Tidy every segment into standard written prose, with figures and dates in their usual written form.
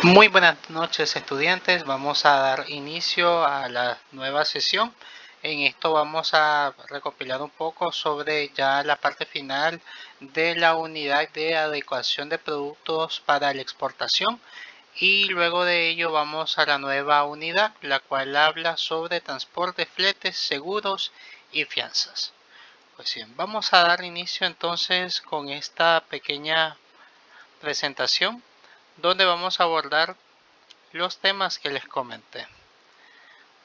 Muy buenas noches, estudiantes. Vamos a dar inicio a la nueva sesión. En esto vamos a recopilar un poco sobre ya la parte final de la unidad de adecuación de productos para la exportación, y luego de ello vamos a la nueva unidad, la cual habla sobre transporte, fletes, seguros y fianzas. Pues bien, vamos a dar inicio entonces con esta pequeña presentación donde vamos a abordar los temas que les comenté.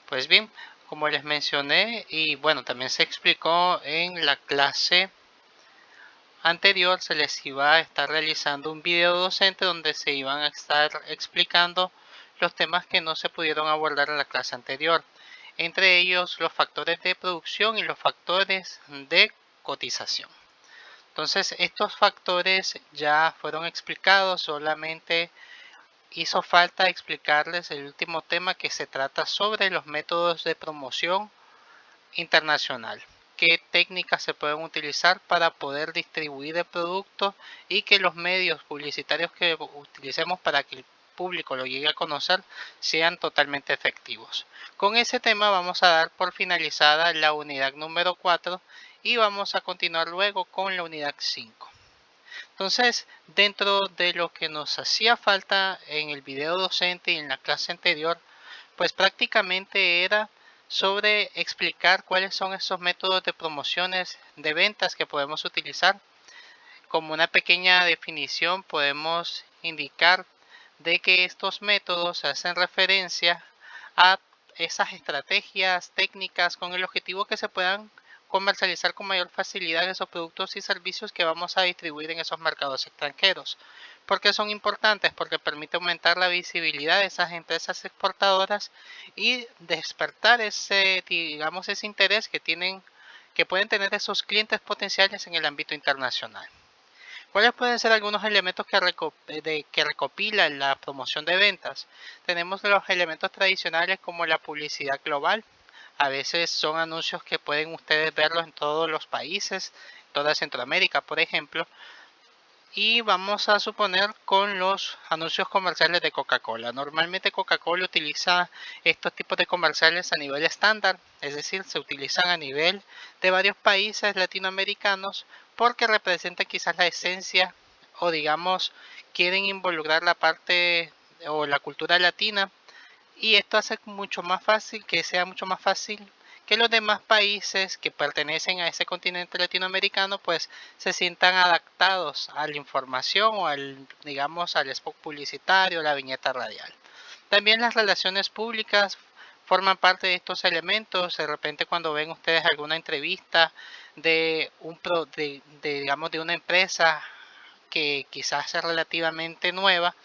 Pues bien, como les mencioné y bueno, también se explicó en la clase anterior, se les iba a estar realizando un video docente donde se iban a estar explicando los temas que no se pudieron abordar en la clase anterior, entre ellos los factores de producción y los factores de cotización. Entonces, estos factores ya fueron explicados, solamente hizo falta explicarles el último tema, que se trata sobre los métodos de promoción internacional. Qué técnicas se pueden utilizar para poder distribuir el producto y que los medios publicitarios que utilicemos para que el público lo llegue a conocer sean totalmente efectivos. Con ese tema vamos a dar por finalizada la unidad número 4 y vamos a continuar luego con la unidad 5. Entonces, dentro de lo que nos hacía falta en el video docente y en la clase anterior, pues prácticamente era sobre explicar cuáles son esos métodos de promociones de ventas que podemos utilizar. Como una pequeña definición podemos indicar de que estos métodos hacen referencia a esas estrategias técnicas con el objetivo que se puedan comercializar con mayor facilidad esos productos y servicios que vamos a distribuir en esos mercados extranjeros. ¿Por qué son importantes? Porque permite aumentar la visibilidad de esas empresas exportadoras y despertar ese, digamos, ese interés que pueden tener esos clientes potenciales en el ámbito internacional. ¿Cuáles pueden ser algunos elementos que recopila la promoción de ventas? Tenemos los elementos tradicionales como la publicidad global. A veces son anuncios que pueden ustedes verlos en todos los países, toda Centroamérica, por ejemplo. Y vamos a suponer con los anuncios comerciales de Coca-Cola. Normalmente Coca-Cola utiliza estos tipos de comerciales a nivel estándar, es decir, se utilizan a nivel de varios países latinoamericanos porque representan quizás la esencia, o digamos quieren involucrar la parte o la cultura latina, y esto hace mucho más fácil que sea mucho más fácil que los demás países que pertenecen a ese continente latinoamericano pues se sientan adaptados a la información o al, digamos, al spot publicitario, la viñeta radial. También las relaciones públicas forman parte de estos elementos. De repente cuando ven ustedes alguna entrevista de digamos, de una empresa que quizás es relativamente nueva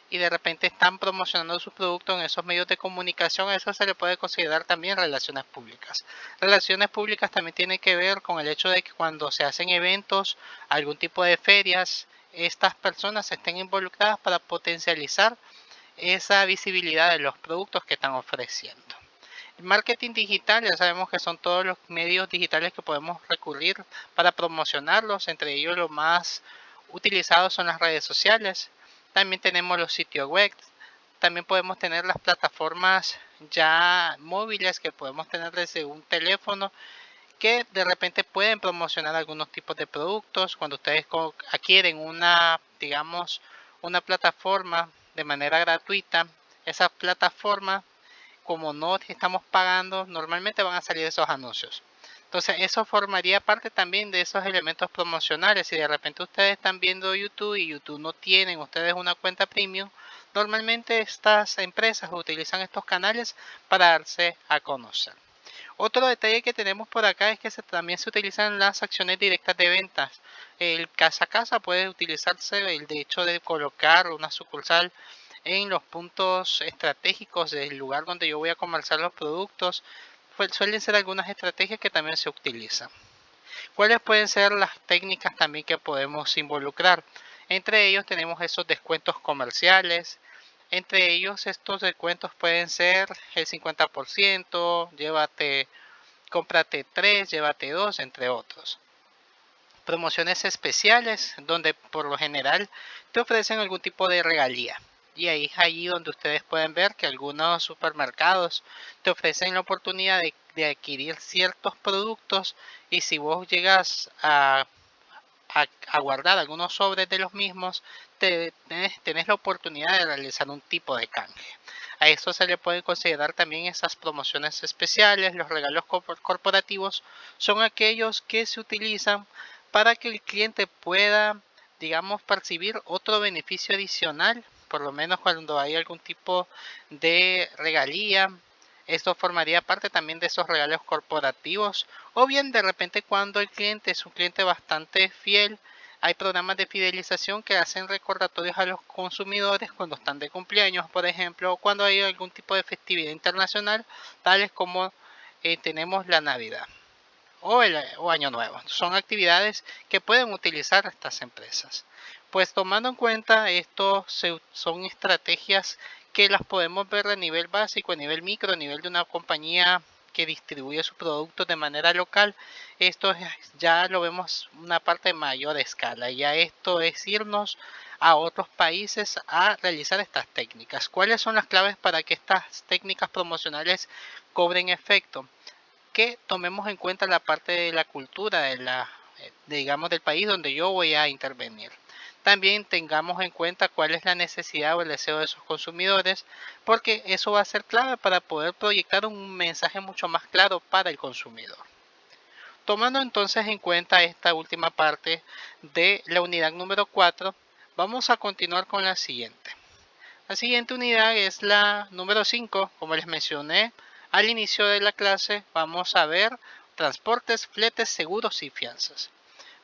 y de repente están promocionando sus productos en esos medios de comunicación, eso se le puede considerar también relaciones públicas. Relaciones públicas también tiene que ver con el hecho de que cuando se hacen eventos, algún tipo de ferias, estas personas estén involucradas para potencializar esa visibilidad de los productos que están ofreciendo. El marketing digital, ya sabemos que son todos los medios digitales que podemos recurrir para promocionarlos, entre ellos los más utilizados son las redes sociales. También tenemos los sitios web, también podemos tener las plataformas ya móviles que podemos tener desde un teléfono, que de repente pueden promocionar algunos tipos de productos. Cuando ustedes adquieren una, digamos, una plataforma de manera gratuita, esa plataforma, como no estamos pagando, normalmente van a salir esos anuncios. Entonces eso formaría parte también de esos elementos promocionales. Si de repente ustedes están viendo YouTube y YouTube no tienen ustedes una cuenta premium, normalmente estas empresas utilizan estos canales para darse a conocer. Otro detalle que tenemos por acá es que también se utilizan las acciones directas de ventas. El casa a casa puede utilizarse el de hecho de colocar una sucursal en los puntos estratégicos del lugar donde yo voy a comerciar los productos. Pues suelen ser algunas estrategias que también se utilizan. ¿Cuáles pueden ser las técnicas también que podemos involucrar? Entre ellos tenemos esos descuentos comerciales. Entre ellos estos descuentos pueden ser el 50%, cómprate 3, llévate 2, entre otros. Promociones especiales donde por lo general te ofrecen algún tipo de regalía. Y ahí es allí donde ustedes pueden ver que algunos supermercados te ofrecen la oportunidad de adquirir ciertos productos, y si vos llegas a guardar algunos sobres de los mismos, tenés la oportunidad de realizar un tipo de canje. A eso se le puede considerar también esas promociones especiales. Los regalos corporativos son aquellos que se utilizan para que el cliente pueda, digamos, percibir otro beneficio adicional, por lo menos cuando hay algún tipo de regalía. Esto formaría parte también de esos regalos corporativos, o bien de repente cuando el cliente es un cliente bastante fiel, hay programas de fidelización que hacen recordatorios a los consumidores cuando están de cumpleaños, por ejemplo, o cuando hay algún tipo de festividad internacional, tales como tenemos la Navidad o Año Nuevo. Son actividades que pueden utilizar estas empresas. Pues tomando en cuenta esto, son estrategias que las podemos ver a nivel básico, a nivel micro, a nivel de una compañía que distribuye sus productos de manera local. Esto ya lo vemos una parte de mayor escala. Ya esto es irnos a otros países a realizar estas técnicas. ¿Cuáles son las claves para que estas técnicas promocionales cobren efecto? Que tomemos en cuenta la parte de la cultura digamos, del país donde yo voy a intervenir. También tengamos en cuenta cuál es la necesidad o el deseo de esos consumidores, porque eso va a ser clave para poder proyectar un mensaje mucho más claro para el consumidor. Tomando entonces en cuenta esta última parte de la unidad número 4, vamos a continuar con la siguiente. La siguiente unidad es la número 5. Como les mencioné al inicio de la clase, vamos a ver transportes, fletes, seguros y fianzas.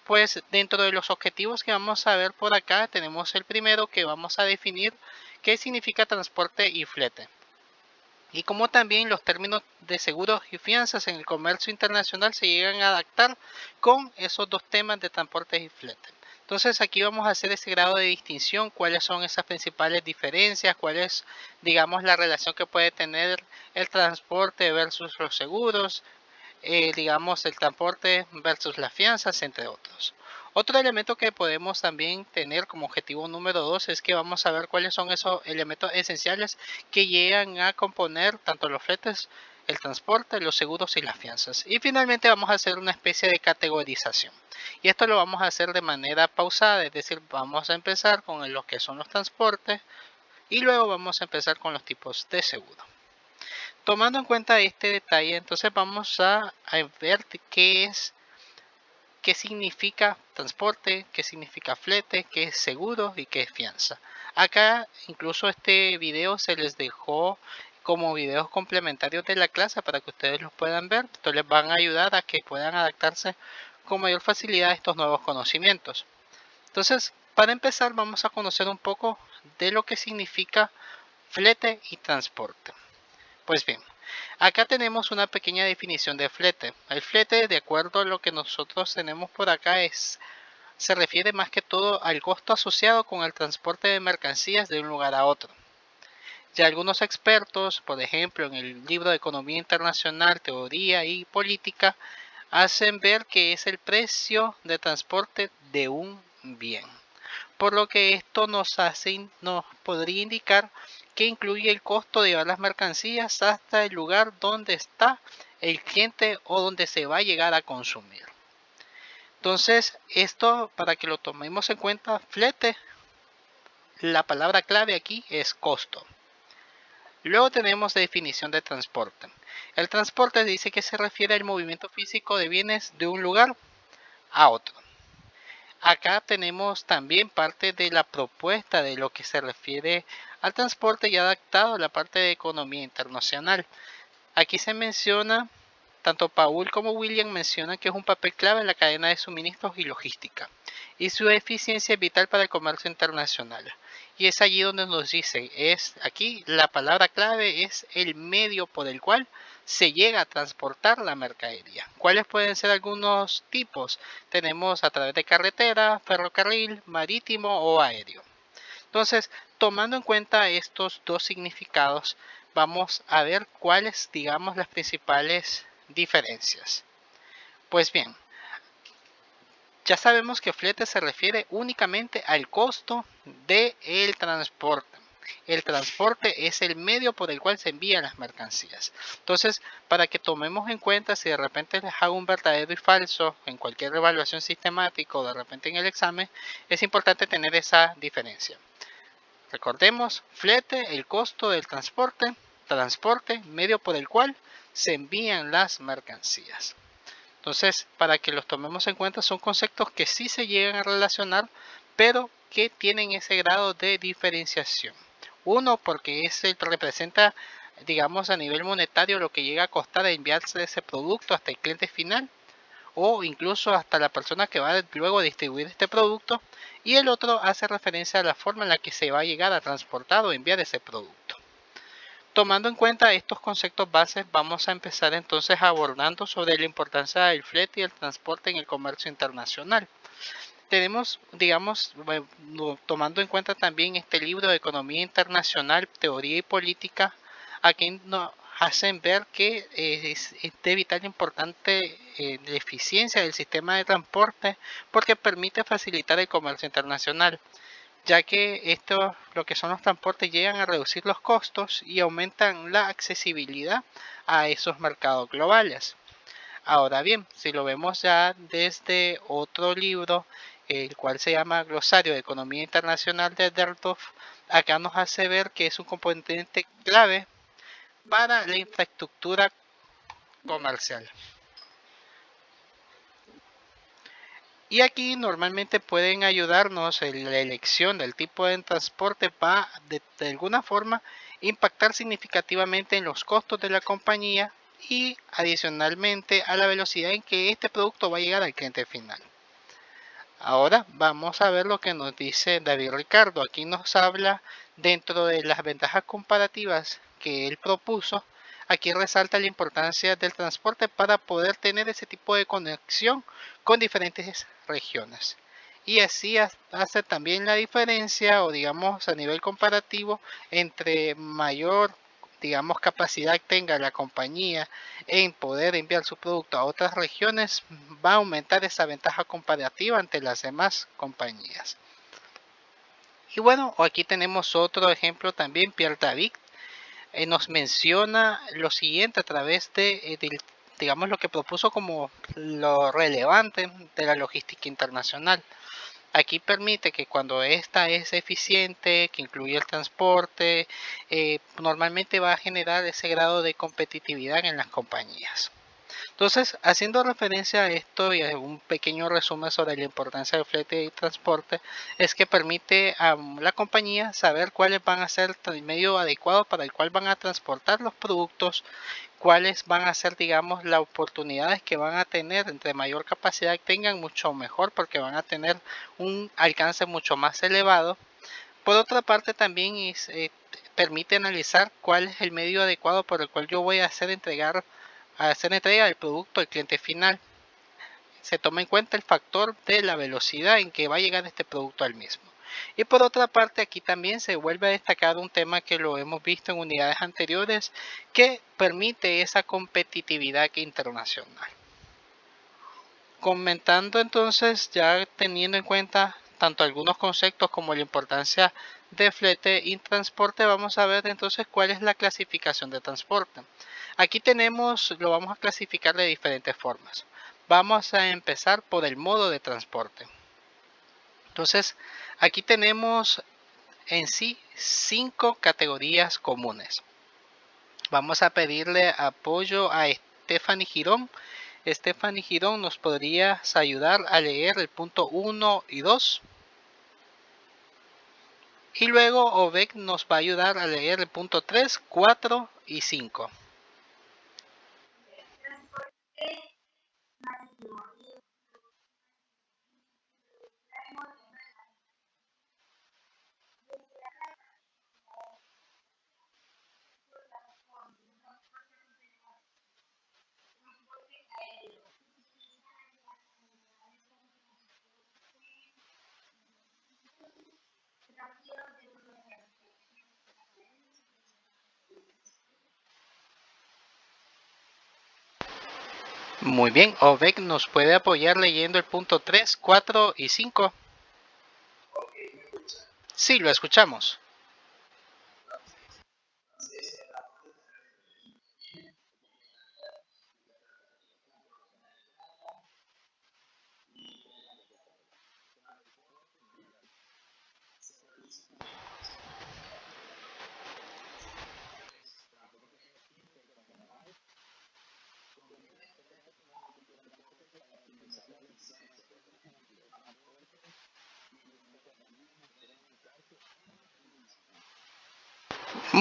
Pues dentro de los objetivos que vamos a ver por acá, tenemos el primero, que vamos a definir qué significa transporte y flete, y cómo también los términos de seguros y fianzas en el comercio internacional se llegan a adaptar con esos dos temas de transporte y flete. Entonces aquí vamos a hacer ese grado de distinción, cuáles son esas principales diferencias, cuál es, digamos, la relación que puede tener el transporte versus los seguros, digamos, el transporte versus las fianzas, entre otros. Otro elemento que podemos también tener como objetivo número 2 es que vamos a ver cuáles son esos elementos esenciales que llegan a componer tanto los fletes, el transporte, los seguros y las fianzas. Y finalmente vamos a hacer una especie de categorización. Y esto lo vamos a hacer de manera pausada, es decir, vamos a empezar con lo que son los transportes y luego vamos a empezar con los tipos de seguro. Tomando en cuenta este detalle, entonces vamos a ver qué significa transporte, qué significa flete, qué es seguro y qué es fianza. Acá incluso este video se les dejó como videos complementarios de la clase para que ustedes los puedan ver. Esto les van a ayudar a que puedan adaptarse con mayor facilidad a estos nuevos conocimientos. Entonces, para empezar, vamos a conocer un poco de lo que significa flete y transporte. Pues bien, acá tenemos una pequeña definición de flete. El flete, de acuerdo a lo que nosotros tenemos por acá, se refiere más que todo al costo asociado con el transporte de mercancías de un lugar a otro. Ya algunos expertos, por ejemplo en el libro de Economía Internacional, Teoría y Política, hacen ver que es el precio de transporte de un bien, por lo que esto nos podría indicar que incluye el costo de llevar las mercancías hasta el lugar donde está el cliente o donde se va a llegar a consumir. Entonces, esto para que lo tomemos en cuenta, flete, la palabra clave aquí es costo. Luego tenemos la definición de transporte. El transporte dice que se refiere al movimiento físico de bienes de un lugar a otro. Acá tenemos también parte de la propuesta de lo que se refiere al transporte y adaptado a la parte de economía internacional. Aquí se menciona, tanto Paul como William mencionan que es un papel clave en la cadena de suministros y logística, y su eficiencia es vital para el comercio internacional. Y es allí donde nos dice, aquí la palabra clave es el medio por el cual se llega a transportar la mercadería. ¿Cuáles pueden ser algunos tipos? Tenemos a través de carretera, ferrocarril, marítimo o aéreo. Entonces, tomando en cuenta estos dos significados, vamos a ver cuáles, digamos, las principales diferencias. Pues bien, ya sabemos que flete se refiere únicamente al costo del transporte. El transporte es el medio por el cual se envían las mercancías. Entonces, para que tomemos en cuenta si de repente les hago un verdadero y falso en cualquier evaluación sistemática o de repente en el examen, es importante tener esa diferencia. Recordemos, flete, el costo del transporte, medio por el cual se envían las mercancías. Entonces, para que los tomemos en cuenta, son conceptos que sí se llegan a relacionar, pero que tienen ese grado de diferenciación. Uno, porque ese representa, digamos, a nivel monetario lo que llega a costar enviarse ese producto hasta el cliente final o incluso hasta la persona que va luego a distribuir este producto, y el otro hace referencia a la forma en la que se va a llegar a transportar o enviar ese producto. Tomando en cuenta estos conceptos bases, vamos a empezar entonces abordando sobre la importancia del flete y el transporte en el comercio internacional. Tenemos, digamos, tomando en cuenta también este libro de Economía Internacional, Teoría y Política, aquí nos hacen ver que es de vital importante la eficiencia del sistema de transporte porque permite facilitar el comercio internacional, ya que esto, lo que son los transportes, llegan a reducir los costos y aumentan la accesibilidad a esos mercados globales. Ahora bien, si lo vemos ya desde otro libro, el cual se llama Glosario de Economía Internacional de Deltov, acá nos hace ver que es un componente clave para la infraestructura comercial. Y aquí normalmente pueden ayudarnos en la elección del tipo de transporte, va de alguna forma impactar significativamente en los costos de la compañía y adicionalmente a la velocidad en que este producto va a llegar al cliente final. Ahora vamos a ver lo que nos dice David Ricardo. Aquí nos habla dentro de las ventajas comparativas que él propuso. Aquí resalta la importancia del transporte para poder tener ese tipo de conexión con diferentes regiones. Y así hace también la diferencia, o digamos a nivel comparativo, entre mayor, digamos, capacidad tenga la compañía en poder enviar su producto a otras regiones, va a aumentar esa ventaja comparativa ante las demás compañías. Y bueno, aquí tenemos otro ejemplo también. Pierre David nos menciona lo siguiente a través de digamos, lo que propuso como lo relevante de la logística internacional. Aquí permite que cuando esta es eficiente, que incluye el transporte, normalmente va a generar ese grado de competitividad en las compañías. Entonces, haciendo referencia a esto y a un pequeño resumen sobre la importancia del flete y transporte, es que permite a la compañía saber cuáles van a ser el medio adecuado para el cual van a transportar los productos, cuáles van a ser, digamos, las oportunidades que van a tener. Entre mayor capacidad tengan, mucho mejor, porque van a tener un alcance mucho más elevado. Por otra parte, también permite analizar cuál es el medio adecuado por el cual yo voy a hacer entrega del producto al cliente final. Se toma en cuenta el factor de la velocidad en que va a llegar este producto al mismo. Y por otra parte, aquí también se vuelve a destacar un tema que lo hemos visto en unidades anteriores, que permite esa competitividad internacional. Comentando entonces, ya teniendo en cuenta tanto algunos conceptos como la importancia de flete y transporte, vamos a ver entonces cuál es la clasificación de transporte. Aquí tenemos, lo vamos a clasificar de diferentes formas. Vamos a empezar por el modo de transporte. Entonces, aquí tenemos en sí 5 categorías comunes. Vamos a pedirle apoyo a Stephanie Girón. Stephanie Girón, ¿nos podrías ayudar a leer el punto 1 y 2? Y luego Ovek nos va a ayudar a leer el punto 3, 4 y 5. Muy bien, Ovek nos puede apoyar leyendo el punto 3, 4 y 5. Sí, lo escuchamos.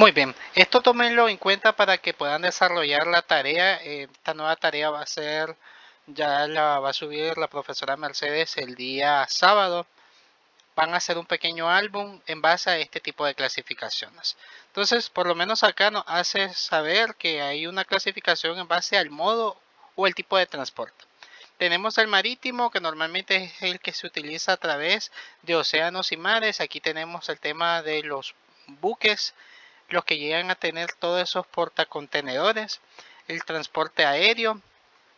Muy bien, esto tómenlo en cuenta para que puedan desarrollar la tarea. Esta nueva tarea va a ser, ya la va a subir la profesora Mercedes el día sábado. Van a hacer un pequeño álbum en base a este tipo de clasificaciones. Entonces, por lo menos acá nos hace saber que hay una clasificación en base al modo o el tipo de transporte. Tenemos el marítimo, que normalmente es el que se utiliza a través de océanos y mares. Aquí tenemos el tema de los buques, los que llegan a tener todos esos portacontenedores. El transporte aéreo,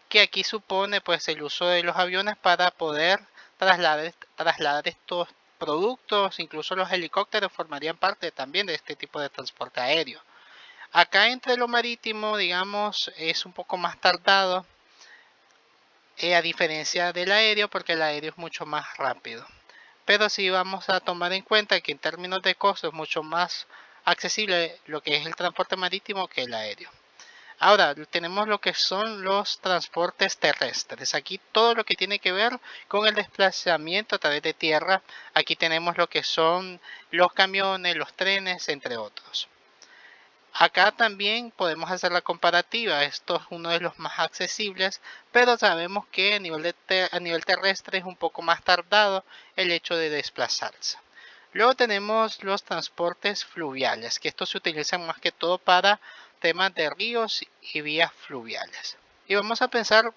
que aquí supone pues el uso de los aviones para poder trasladar estos productos. Incluso los helicópteros formarían parte también de este tipo de transporte aéreo. Acá entre lo marítimo, digamos, es un poco más tardado, a diferencia del aéreo, porque el aéreo es mucho más rápido. Pero sí vamos a tomar en cuenta que en términos de costo es mucho más accesible lo que es el transporte marítimo que el aéreo. Ahora tenemos lo que son los transportes terrestres. Aquí todo lo que tiene que ver con el desplazamiento a través de tierra. Aquí tenemos lo que son los camiones, los trenes, entre otros. Acá también podemos hacer la comparativa. Esto es uno de los más accesibles, pero sabemos que a nivel terrestre es un poco más tardado el hecho de desplazarse. Luego tenemos los transportes fluviales, que estos se utilizan más que todo para temas de ríos y vías fluviales. Y vamos a pensar,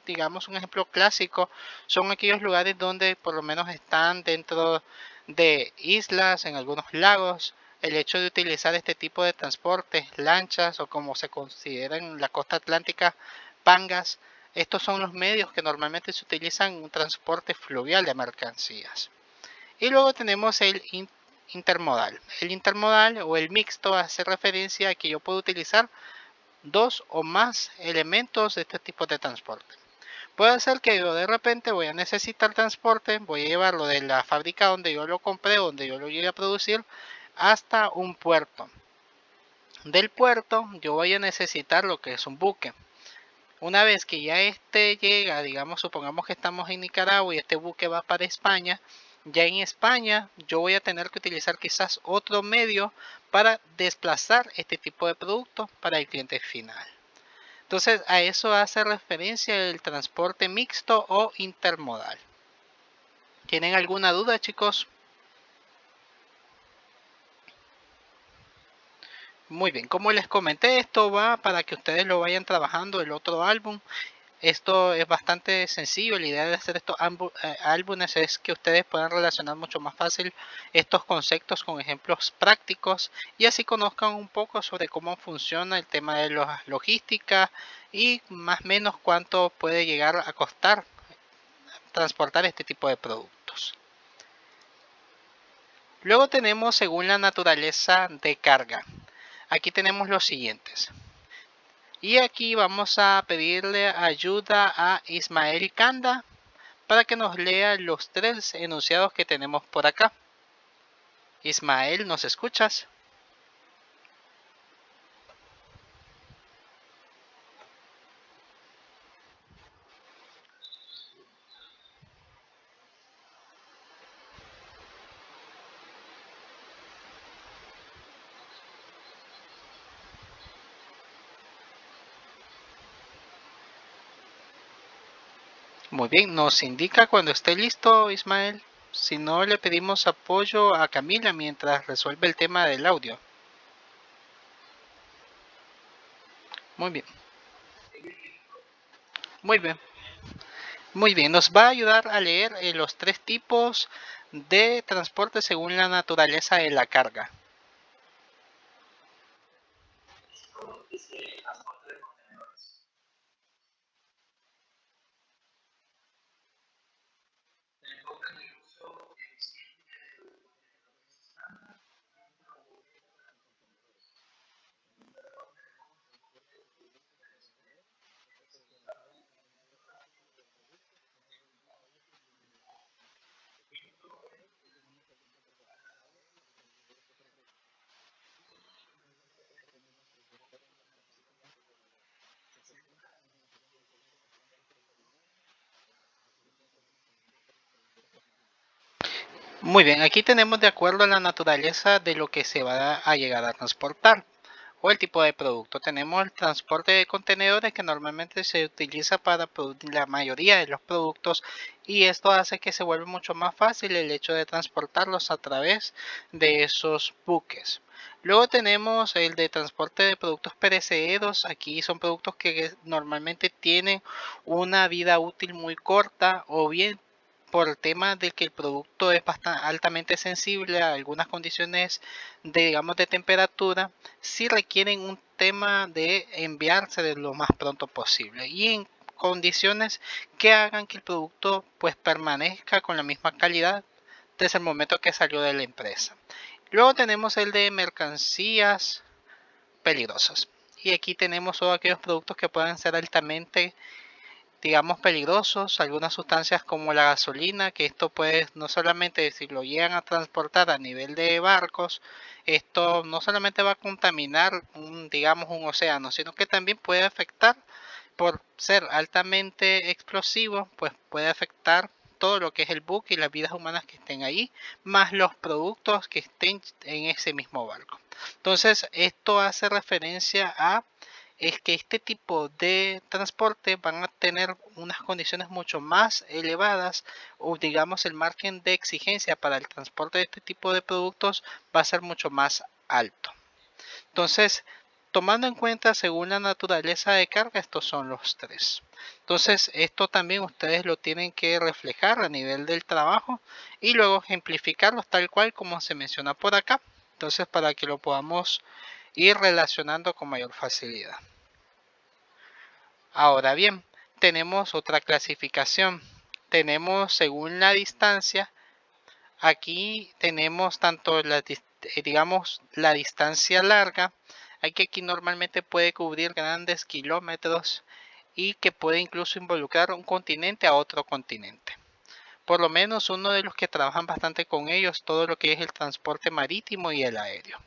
digamos, un ejemplo clásico, son aquellos lugares donde por lo menos están dentro de islas, en algunos lagos. El hecho de utilizar este tipo de transportes, lanchas o como se considera en la costa atlántica, pangas, estos son los medios que normalmente se utilizan en un transporte fluvial de mercancías. Y luego tenemos el intermodal. El intermodal o el mixto hace referencia a que yo puedo utilizar dos o más elementos de este tipo de transporte. Puede ser que yo de repente voy a necesitar transporte, voy a llevarlo de la fábrica donde yo lo compré, donde yo lo llegué a producir, hasta un puerto. Del puerto yo voy a necesitar lo que es un buque. Una vez que ya este llega, digamos, supongamos que estamos en Nicaragua y este buque va para España, ya en España yo voy a tener que utilizar quizás otro medio para desplazar este tipo de producto para el cliente final. Entonces a eso hace referencia el transporte mixto o intermodal. ¿Tienen alguna duda, chicos? Muy bien, como les comenté, esto va para que ustedes lo vayan trabajando el otro álbum. Esto es bastante sencillo. La idea de hacer estos álbumes es que ustedes puedan relacionar mucho más fácil estos conceptos con ejemplos prácticos y así conozcan un poco sobre cómo funciona el tema de la logística y más o menos cuánto puede llegar a costar transportar este tipo de productos. Luego tenemos según la naturaleza de carga. Aquí tenemos los siguientes. Y aquí vamos a pedirle ayuda a Ismael Kanda para que nos lea los tres enunciados que tenemos por acá. Ismael, ¿nos escuchas? Muy bien, nos indica cuando esté listo, Ismael. Si no, le pedimos apoyo a Camila mientras resuelve el tema del audio. Muy bien, muy bien. Muy bien, nos va a ayudar a leer los tres tipos de transporte según la naturaleza de la carga. Muy bien, aquí tenemos de acuerdo a la naturaleza de lo que se va a llegar a transportar o el tipo de producto. Tenemos el transporte de contenedores que normalmente se utiliza para la mayoría de los productos y esto hace que se vuelva mucho más fácil el hecho de transportarlos a través de esos buques. Luego tenemos el de transporte de productos perecederos. Aquí son productos que normalmente tienen una vida útil muy corta o bien por el tema de que el producto es bastante altamente sensible a algunas condiciones de, digamos, de temperatura, sí requieren un tema de enviarse de lo más pronto posible y en condiciones que hagan que el producto pues permanezca con la misma calidad desde el momento que salió de la empresa. Luego tenemos el de mercancías peligrosas. Y aquí tenemos todos aquellos productos que pueden ser altamente, digamos, peligrosos, algunas sustancias como la gasolina, que esto puede no solamente si lo llegan a transportar a nivel de barcos, esto no solamente va a contaminar digamos, un océano, sino que también puede afectar, por ser altamente explosivo, pues puede afectar todo lo que es el buque y las vidas humanas que estén ahí, más los productos que estén en ese mismo barco. Entonces, esto hace referencia a es que este tipo de transporte van a tener unas condiciones mucho más elevadas o digamos el margen de exigencia para el transporte de este tipo de productos va a ser mucho más alto. Entonces, tomando en cuenta según la naturaleza de carga, estos son los tres. Entonces, esto también ustedes lo tienen que reflejar a nivel del trabajo y luego ejemplificarlos tal cual como se menciona por acá. Entonces, para que lo podamos ir relacionando con mayor facilidad. Ahora bien, tenemos otra clasificación. Tenemos según la distancia. Aquí tenemos tanto digamos, la distancia larga. Aquí normalmente puede cubrir grandes kilómetros y que puede incluso involucrar un continente a otro continente. Por lo menos uno de los que trabajan bastante con ellos, todo lo que es el transporte marítimo y el aéreo.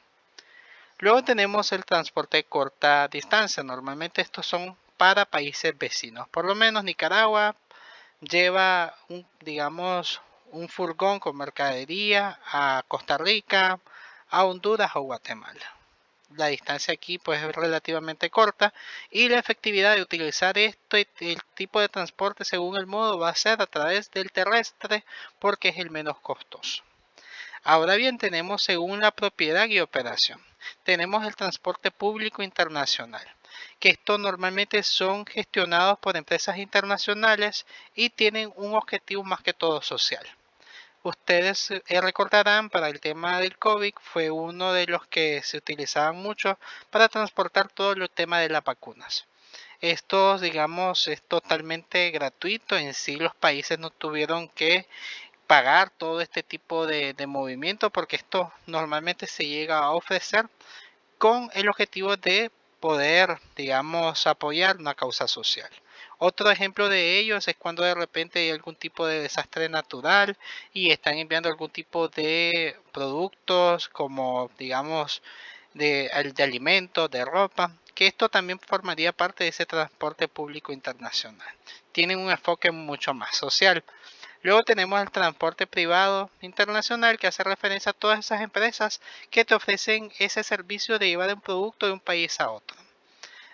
Luego tenemos el transporte de corta distancia. Normalmente estos son para países vecinos. Por lo menos Nicaragua lleva digamos, un furgón con mercadería a Costa Rica, a Honduras o Guatemala. La distancia aquí pues es relativamente corta y la efectividad de utilizar el tipo de transporte según el modo va a ser a través del terrestre porque es el menos costoso. Ahora bien, tenemos según la propiedad y operación. Tenemos el transporte público internacional, que estos normalmente son gestionados por empresas internacionales y tienen un objetivo más que todo social. Ustedes recordarán para el tema del COVID fue uno de los que se utilizaban mucho para transportar todo el tema de las vacunas. Esto, digamos, es totalmente gratuito. En sí, los países no tuvieron que pagar todo este tipo de movimiento porque esto normalmente se llega a ofrecer con el objetivo de poder, digamos, apoyar una causa social. Otro ejemplo de ellos es cuando de repente hay algún tipo de desastre natural y están enviando algún tipo de productos como, digamos, de alimentos, de ropa, que esto también formaría parte de ese transporte público internacional. Tienen un enfoque mucho más social. Luego tenemos el transporte privado internacional que hace referencia a todas esas empresas que te ofrecen ese servicio de llevar un producto de un país a otro.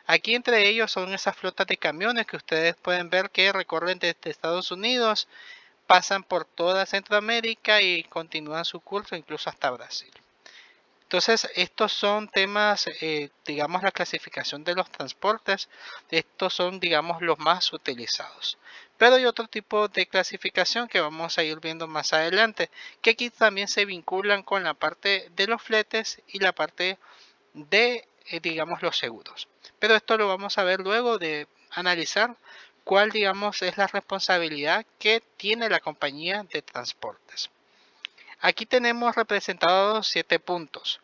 Aquí entre ellos son esas flotas de camiones que ustedes pueden ver que recorren desde Estados Unidos, pasan por toda Centroamérica y continúan su curso incluso hasta Brasil. Entonces, estos son temas, digamos, la clasificación de los transportes, estos son, digamos, los más utilizados. Pero hay otro tipo de clasificación que vamos a ir viendo más adelante, que aquí también se vinculan con la parte de los fletes y la parte de, digamos, los seguros. Pero esto lo vamos a ver luego de analizar cuál, digamos, es la responsabilidad que tiene la compañía de transportes. Aquí tenemos representados 7 puntos.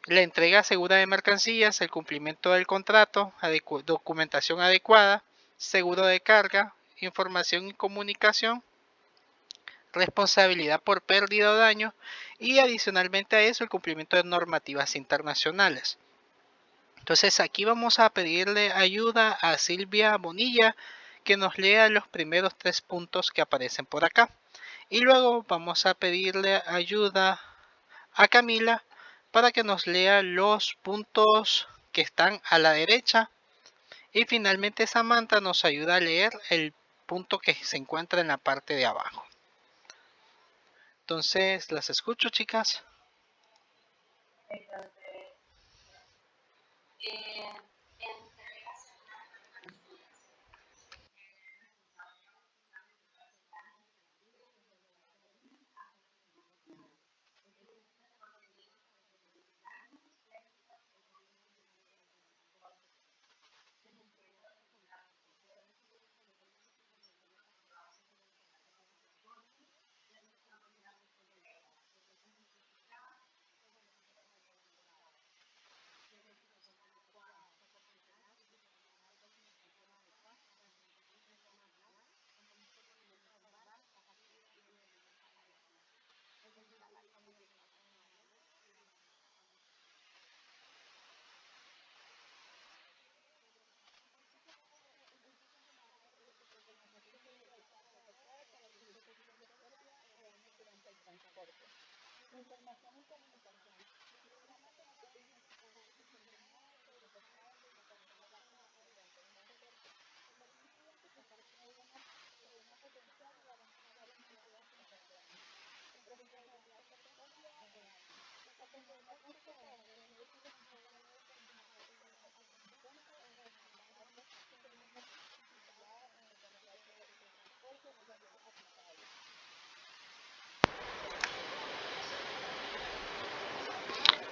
La entrega segura de mercancías, el cumplimiento del contrato, documentación adecuada, seguro de carga, información y comunicación, responsabilidad por pérdida o daño y adicionalmente a eso el cumplimiento de normativas internacionales. Entonces aquí vamos a pedirle ayuda a Silvia Bonilla que nos lea los primeros 3 puntos que aparecen por acá. Y luego vamos a pedirle ayuda a Camila para que nos lea los puntos que están a la derecha. Y finalmente Samantha nos ayuda a leer el punto que se encuentra en la parte de abajo. Entonces, las escucho, chicas.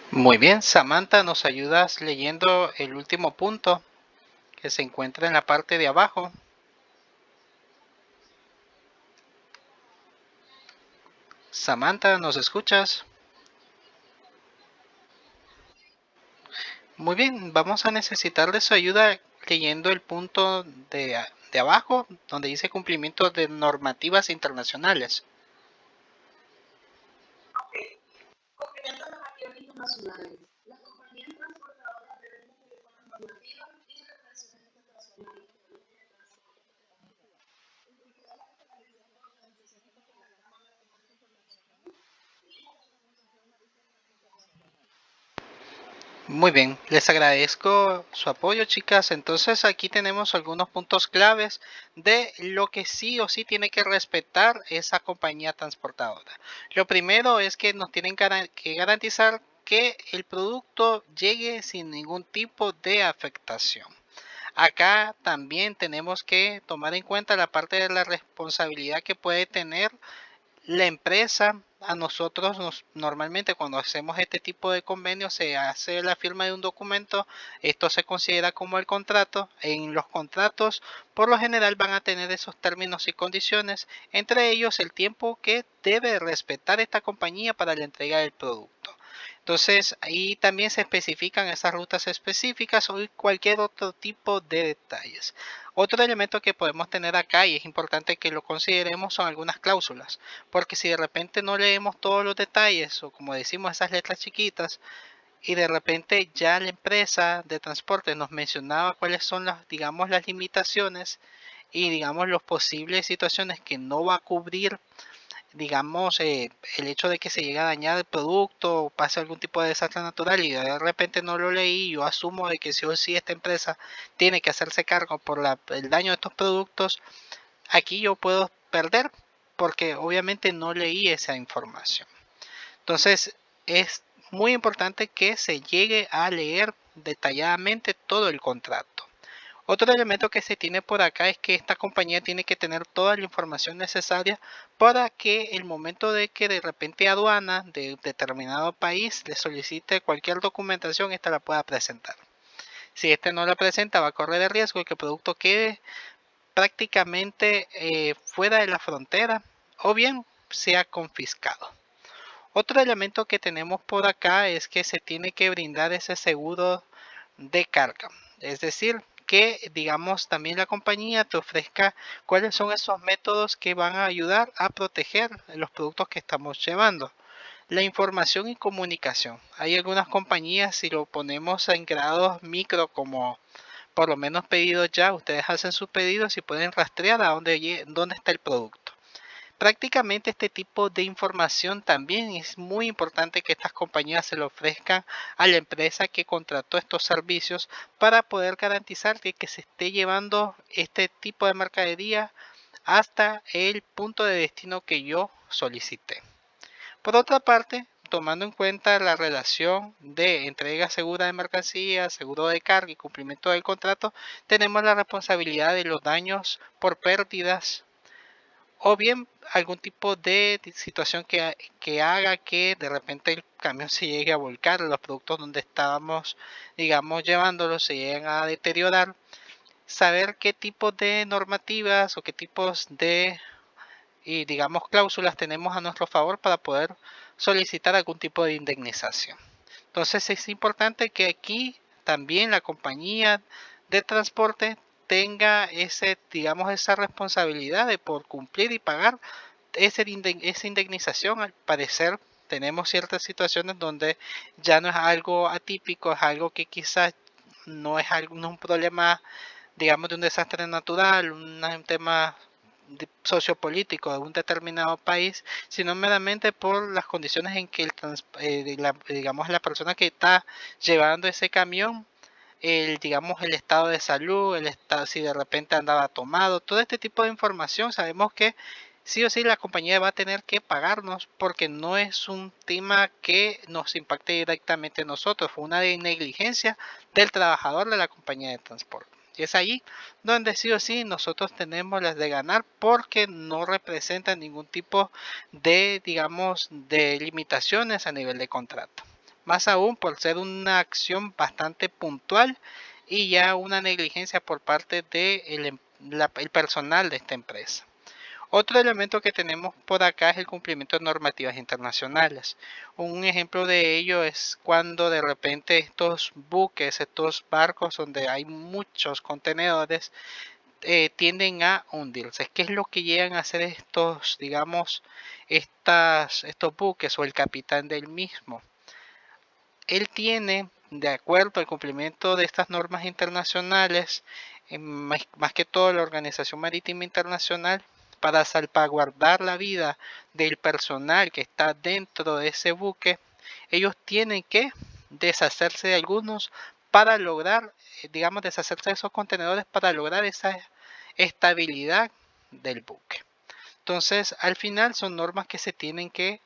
Muy bien, Samantha, ¿nos ayudas leyendo el último punto que se encuentra en la parte de abajo? Samantha, ¿nos escuchas? Muy bien, vamos a necesitar de su ayuda leyendo el punto de abajo, donde dice cumplimiento de normativas internacionales. Cumplimiento de normativas internacionales. Las compañías transportadoras deben cumplir con las normativas y regulaciones internacionales. Muy bien, les agradezco su apoyo, chicas. Entonces aquí tenemos algunos puntos claves de lo que sí o sí tiene que respetar esa compañía transportadora. Lo primero es que nos tienen que garantizar que el producto llegue sin ningún tipo de afectación. Acá también tenemos que tomar en cuenta la parte de la responsabilidad que puede tener la empresa. A nosotros normalmente cuando hacemos este tipo de convenios se hace la firma de un documento. Esto se considera como el contrato. En los contratos por lo general van a tener esos términos y condiciones, entre ellos el tiempo que debe respetar esta compañía para la entrega del producto. Entonces ahí también se especifican esas rutas específicas o cualquier otro tipo de detalles. Otro elemento que podemos tener acá y es importante que lo consideremos son algunas cláusulas, porque si de repente no leemos todos los detalles o como decimos esas letras chiquitas y de repente ya la empresa de transporte nos mencionaba cuáles son las, digamos, las limitaciones y digamos las posibles situaciones que no va a cubrir, digamos, el hecho de que se llegue a dañar el producto o pase algún tipo de desastre natural y de repente no lo leí, yo asumo de que sí o sí esta empresa tiene que hacerse cargo por el daño de estos productos. Aquí yo puedo perder porque obviamente no leí esa información. Entonces es muy importante que se llegue a leer detalladamente todo el contrato. Otro elemento que se tiene por acá es que esta compañía tiene que tener toda la información necesaria para que el momento de que de repente aduana de determinado país le solicite cualquier documentación, esta la pueda presentar. Si este no la presenta, va a correr el riesgo de que el producto quede prácticamente fuera de la frontera o bien sea confiscado. Otro elemento que tenemos por acá es que se tiene que brindar ese seguro de carga, es decir, que digamos también la compañía te ofrezca cuáles son esos métodos que van a ayudar a proteger los productos que estamos llevando. La información y comunicación. Hay algunas compañías, si lo ponemos en grados micro como por lo menos pedidos ya, ustedes hacen sus pedidos y pueden rastrear a dónde está el producto. Prácticamente este tipo de información también es muy importante que estas compañías se lo ofrezcan a la empresa que contrató estos servicios para poder garantizar que se esté llevando este tipo de mercadería hasta el punto de destino que yo solicité. Por otra parte, tomando en cuenta la relación de entrega segura de mercancías, seguro de carga y cumplimiento del contrato, tenemos la responsabilidad de los daños por pérdidas o bien algún tipo de situación que haga que de repente el camión se llegue a volcar, los productos donde estábamos, digamos, llevándolos se lleguen a deteriorar. Saber qué tipo de normativas o qué tipos de y digamos cláusulas tenemos a nuestro favor para poder solicitar algún tipo de indemnización. Entonces es importante que aquí también la compañía de transporte tenga ese, digamos, esa responsabilidad de por cumplir y pagar esa indemnización. Al parecer tenemos ciertas situaciones donde ya no es algo atípico, es algo que quizás no es, no es un problema, digamos, de un desastre natural, un tema sociopolítico de un determinado país, sino meramente por las condiciones en que digamos, la persona que está llevando ese camión, digamos, el estado de salud, el estado, si de repente andaba tomado, todo este tipo de información, sabemos que sí o sí la compañía va a tener que pagarnos porque no es un tema que nos impacte directamente a nosotros, fue una negligencia del trabajador de la compañía de transporte. Y es ahí donde sí o sí nosotros tenemos las de ganar porque no representan ningún tipo de, digamos, de limitaciones a nivel de contrato. Más aún por ser una acción bastante puntual y ya una negligencia por parte del el personal de esta empresa. Otro elemento que tenemos por acá es el cumplimiento de normativas internacionales. Un ejemplo de ello es cuando de repente estos buques, estos barcos donde hay muchos contenedores, tienden a hundirse. ¿Qué es lo que llegan a hacer estos, digamos, estos buques o el capitán del mismo? Él tiene, de acuerdo al cumplimiento de estas normas internacionales, más que todo la Organización Marítima Internacional, para salvaguardar la vida del personal que está dentro de ese buque, ellos tienen que deshacerse de algunos para lograr, digamos, deshacerse de esos contenedores para lograr esa estabilidad del buque. Entonces, al final son normas que se tienen que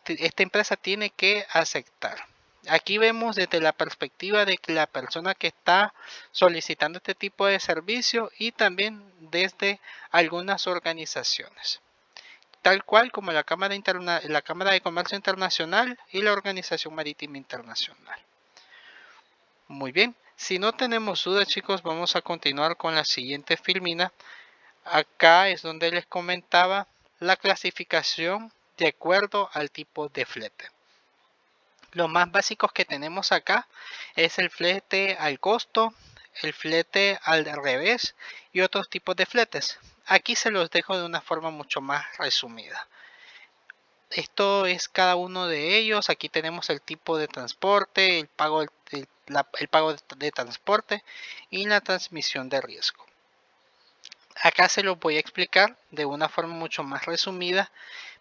esta empresa tiene que aceptar. Aquí vemos desde la perspectiva de la persona que está solicitando este tipo de servicio y también desde algunas organizaciones, tal cual como la Cámara de Comercio Internacional y la Organización Marítima Internacional. Muy bien, si no tenemos dudas chicos, vamos a continuar con la siguiente filmina. Acá es donde les comentaba la clasificación de acuerdo al tipo de flete. Los más básicos que tenemos acá es el flete al costo, el flete al revés y otros tipos de fletes. Aquí se los dejo de una forma mucho más resumida. Esto es cada uno de ellos. Aquí tenemos el tipo de transporte, el pago de transporte y la transmisión de riesgo. Acá se los voy a explicar de una forma mucho más resumida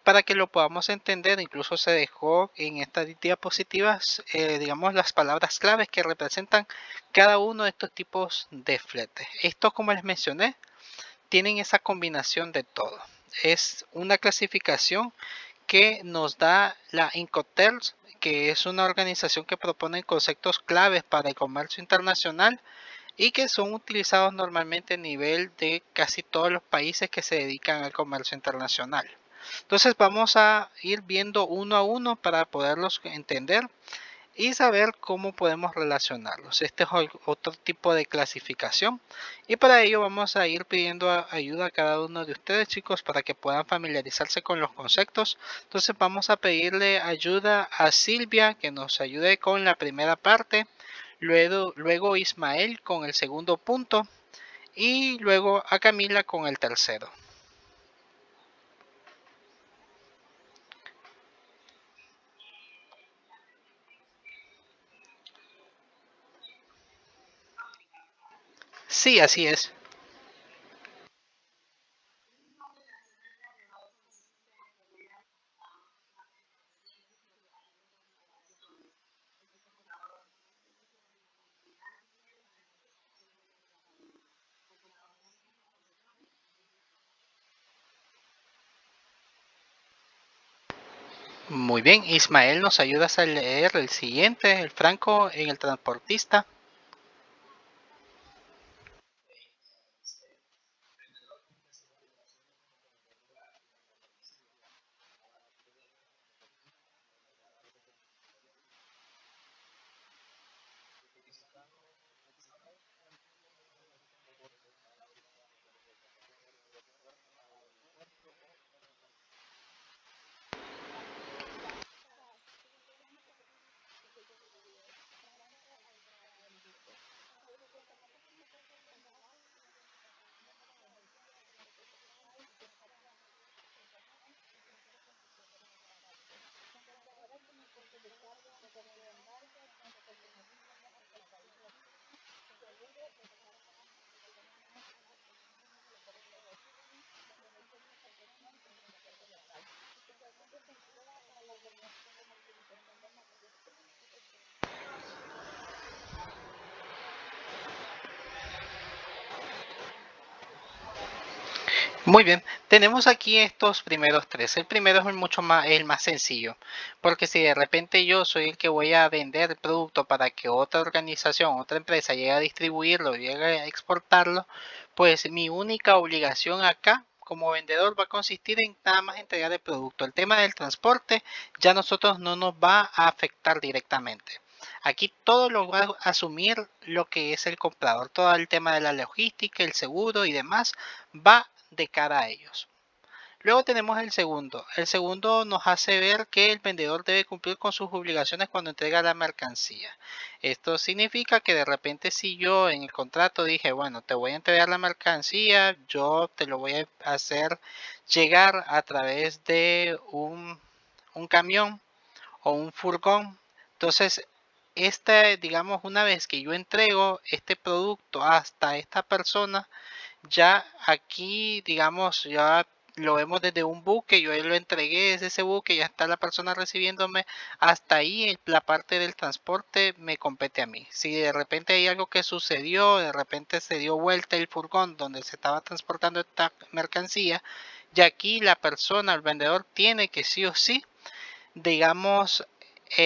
para que lo podamos entender. Incluso se dejó en estas diapositivas, digamos, las palabras claves que representan cada uno de estos tipos de fletes. Estos, como les mencioné, tienen esa combinación de todo. Es una clasificación que nos da la Incoterms, que es una organización que propone conceptos claves para el comercio internacional y que son utilizados normalmente a nivel de casi todos los países que se dedican al comercio internacional. Entonces vamos a ir viendo uno a uno para poderlos entender y saber cómo podemos relacionarlos. Este es otro tipo de clasificación y para ello vamos a ir pidiendo ayuda a cada uno de ustedes chicos para que puedan familiarizarse con los conceptos. Entonces vamos a pedirle ayuda a Silvia que nos ayude con la primera parte, luego Ismael con el segundo punto y luego a Camila con el tercero. Sí, así es. Muy bien, Ismael, ¿nos ayudas a leer el siguiente, el Franco en el transportista? Muy bien, tenemos aquí estos primeros tres. El primero es el más sencillo, porque si de repente yo soy el que voy a vender el producto para que otra organización, otra empresa llegue a distribuirlo, llegue a exportarlo, pues mi única obligación acá como vendedor va a consistir en nada más entregar el producto. El tema del transporte ya a nosotros no nos va a afectar directamente. Aquí todo lo va a asumir lo que es el comprador, todo el tema de la logística, el seguro y demás va de cara a ellos. Luego tenemos el segundo. El segundo nos hace ver que el vendedor debe cumplir con sus obligaciones cuando entrega la mercancía. Esto significa que de repente si yo en el contrato dije, bueno, te voy a entregar la mercancía, yo te lo voy a hacer llegar a través de un camión o un furgón. Entonces, digamos, una vez que yo entrego este producto hasta esta persona, ya aquí, digamos, ya lo vemos desde un buque, yo lo entregué desde ese buque, ya está la persona recibiéndome, hasta ahí la parte del transporte me compete a mí. Si de repente hay algo que sucedió, de repente se dio vuelta el furgón donde se estaba transportando esta mercancía, ya aquí la persona, el vendedor, tiene que sí o sí, digamos,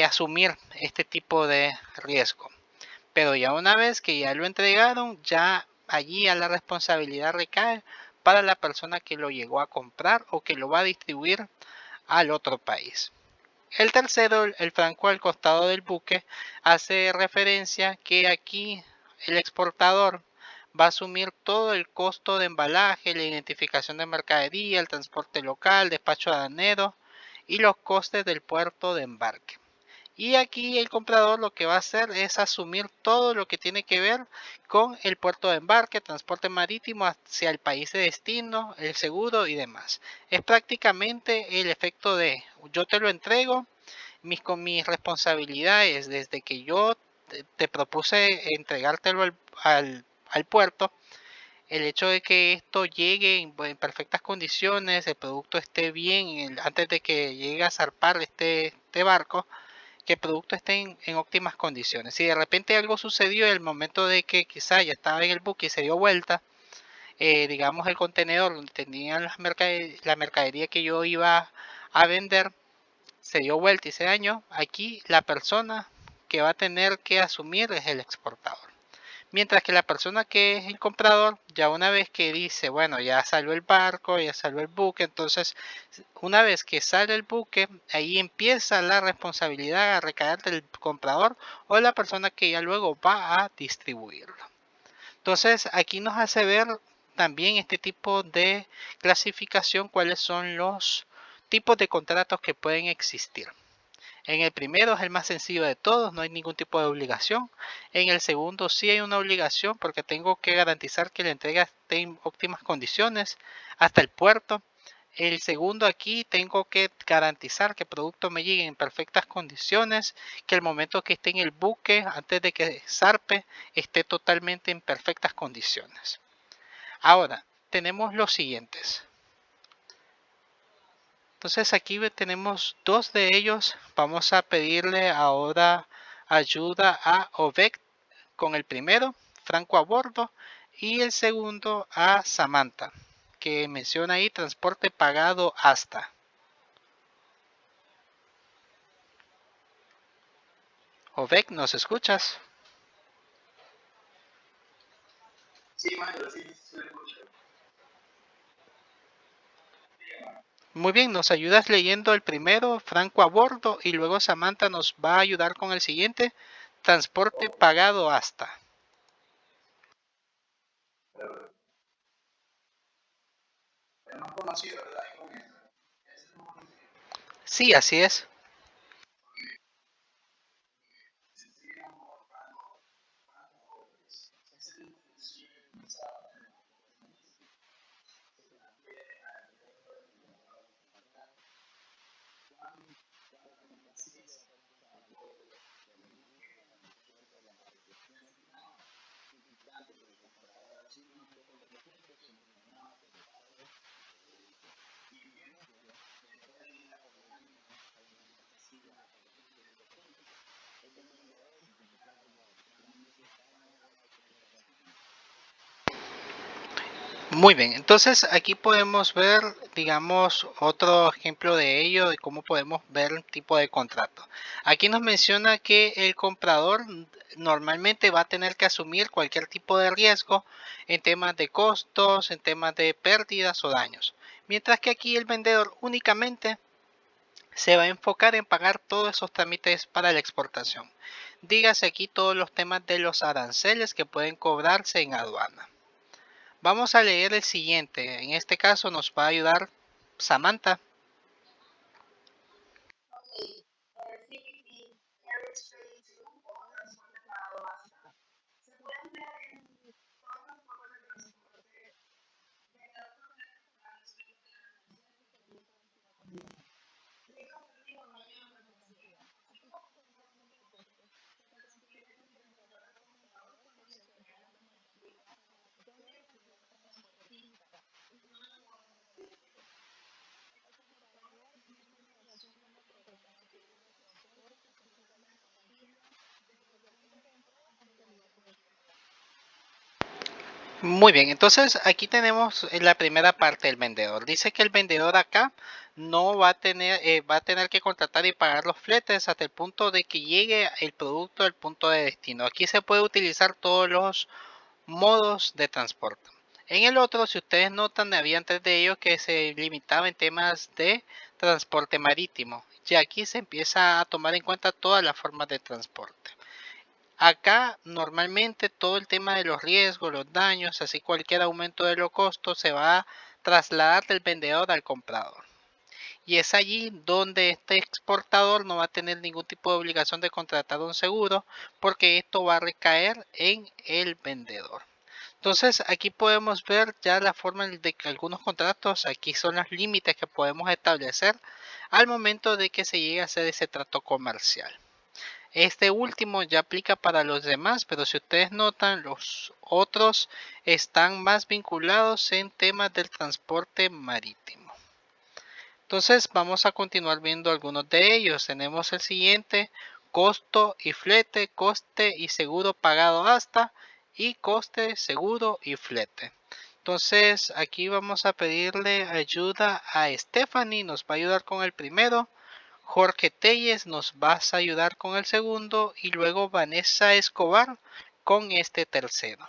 asumir este tipo de riesgo. Pero ya una vez que ya lo entregaron, ya allí ya la responsabilidad recae para la persona que lo llegó a comprar o que lo va a distribuir al otro país. El tercero, el franco al costado del buque, hace referencia que aquí el exportador va a asumir todo el costo de embalaje, la identificación de mercadería, el transporte local, despacho aduanero y los costes del puerto de embarque. Y aquí el comprador lo que va a hacer es asumir todo lo que tiene que ver con el puerto de embarque, transporte marítimo hacia el país de destino, el seguro y demás. Es prácticamente el efecto de yo te lo entrego, con mis responsabilidades desde que yo te propuse entregártelo al puerto, el hecho de que esto llegue en perfectas condiciones, el producto esté bien antes de que llegue a zarpar este barco, que el producto esté en óptimas condiciones. Si de repente algo sucedió en el momento de que quizá ya estaba en el buque y se dio vuelta, digamos el contenedor donde tenían la mercadería que yo iba a vender, se dio vuelta y se dañó, aquí la persona que va a tener que asumir es el exportador. Mientras que la persona que es el comprador, ya una vez que dice, bueno, ya salió el barco, ya salió el buque, entonces una vez que sale el buque, ahí empieza la responsabilidad a recaer del comprador o la persona que ya luego va a distribuirlo. Entonces aquí nos hace ver también este tipo de clasificación, cuáles son los tipos de contratos que pueden existir. En el primero es el más sencillo de todos, no hay ningún tipo de obligación. En el segundo sí hay una obligación porque tengo que garantizar que la entrega esté en óptimas condiciones hasta el puerto. El segundo aquí tengo que garantizar que el producto me llegue en perfectas condiciones, que el momento que esté en el buque, antes de que zarpe, esté totalmente en perfectas condiciones. Ahora, tenemos los siguientes. Entonces aquí tenemos dos de ellos. Vamos a pedirle ahora ayuda a Ovec con el primero, Franco a bordo, y el segundo a Samantha, que menciona ahí transporte pagado hasta. Ovek, ¿nos escuchas? Sí, maestro, sí, se lo escucho. Muy bien, nos ayudas leyendo el primero, Franco a bordo, y luego Samantha nos va a ayudar con el siguiente, transporte pagado hasta. Es más conocido, ¿verdad? Sí, así es. Muy bien, entonces aquí podemos ver, digamos, otro ejemplo de ello, de cómo podemos ver el tipo de contrato. Aquí nos menciona que el comprador normalmente va a tener que asumir cualquier tipo de riesgo en temas de costos, en temas de pérdidas o daños. Mientras que aquí el vendedor únicamente se va a enfocar en pagar todos esos trámites para la exportación. Dígase aquí todos los temas de los aranceles que pueden cobrarse en aduana. Vamos a leer el siguiente. En este caso nos va a ayudar Samantha. Muy bien, entonces aquí tenemos la primera parte del vendedor. Dice que el vendedor acá no va a tener que contratar y pagar los fletes hasta el punto de que llegue el producto al punto de destino. Aquí se puede utilizar todos los modos de transporte. En el otro, si ustedes notan, había antes de ello que se limitaba en temas de transporte marítimo. Y aquí se empieza a tomar en cuenta todas las formas de transporte. Acá normalmente todo el tema de los riesgos, los daños, así cualquier aumento de los costos se va a trasladar del vendedor al comprador. Y es allí donde este exportador no va a tener ningún tipo de obligación de contratar un seguro porque esto va a recaer en el vendedor. Entonces aquí podemos ver ya la forma de que algunos contratos, aquí son los límites que podemos establecer al momento de que se llegue a hacer ese trato comercial. Este último ya aplica para los demás, pero si ustedes notan, los otros están más vinculados en temas del transporte marítimo. Entonces vamos a continuar viendo algunos de ellos. Tenemos el siguiente, costo y flete, coste y seguro pagado hasta y coste, seguro y flete. Entonces aquí vamos a pedirle ayuda a Stephanie, nos va a ayudar con el primero. Jorge Telles nos vas a ayudar con el segundo y luego Vanessa Escobar con este tercero.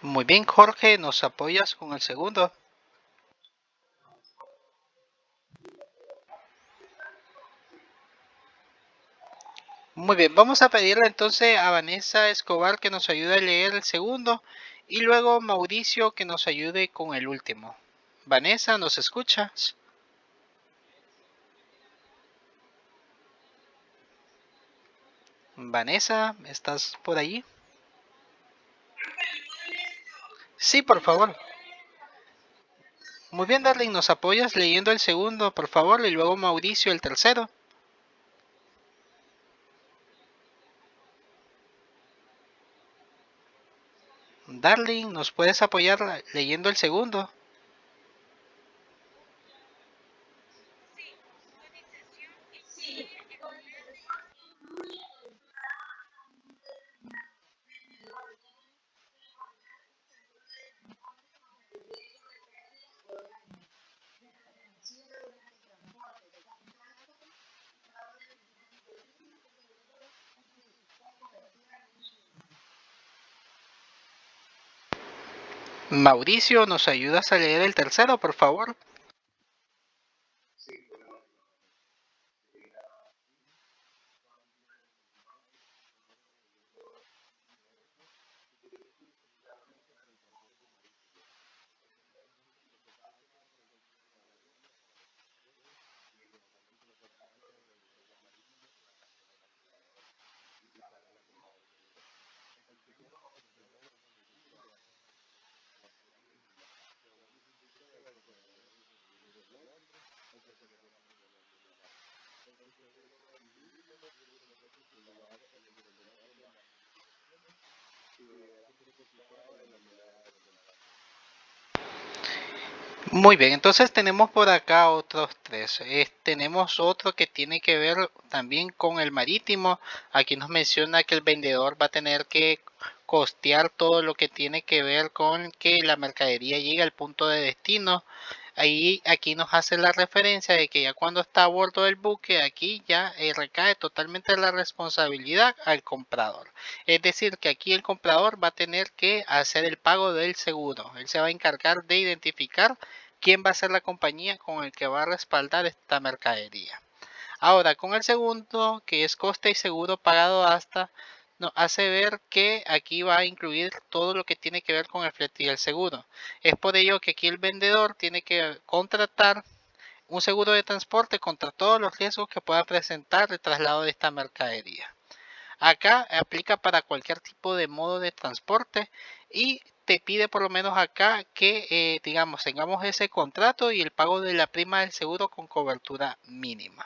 Muy bien, Jorge, ¿nos apoyas con el segundo? Muy bien, vamos a pedirle entonces a Vanessa Escobar que nos ayude a leer el segundo y luego Mauricio que nos ayude con el último. Vanessa, ¿nos escuchas? Vanessa, ¿estás por allí? Sí, por favor. Muy bien, Darling, ¿nos apoyas leyendo el segundo, por favor? Y luego Mauricio el tercero. Darling, ¿nos puedes apoyar leyendo el segundo? Mauricio, ¿nos ayudas a leer el tercero, por favor? Muy bien, entonces tenemos por acá otros tres. Tenemos otro que tiene que ver también con el marítimo. Aquí nos menciona que el vendedor va a tener que costear todo lo que tiene que ver con que la mercadería llegue al punto de destino. Ahí aquí nos hace la referencia de que ya cuando está a bordo del buque, aquí ya recae totalmente la responsabilidad al comprador. Es decir, que aquí el comprador va a tener que hacer el pago del seguro. Él se va a encargar de identificar quién va a ser la compañía con el que va a respaldar esta mercadería. Ahora, con el segundo, que es coste y seguro pagado hasta, nos hace ver que aquí va a incluir todo lo que tiene que ver con el flete y el seguro. Es por ello que aquí el vendedor tiene que contratar un seguro de transporte contra todos los riesgos que pueda presentar el traslado de esta mercadería. Acá aplica para cualquier tipo de modo de transporte y te pide por lo menos acá que digamos tengamos ese contrato y el pago de la prima del seguro con cobertura mínima.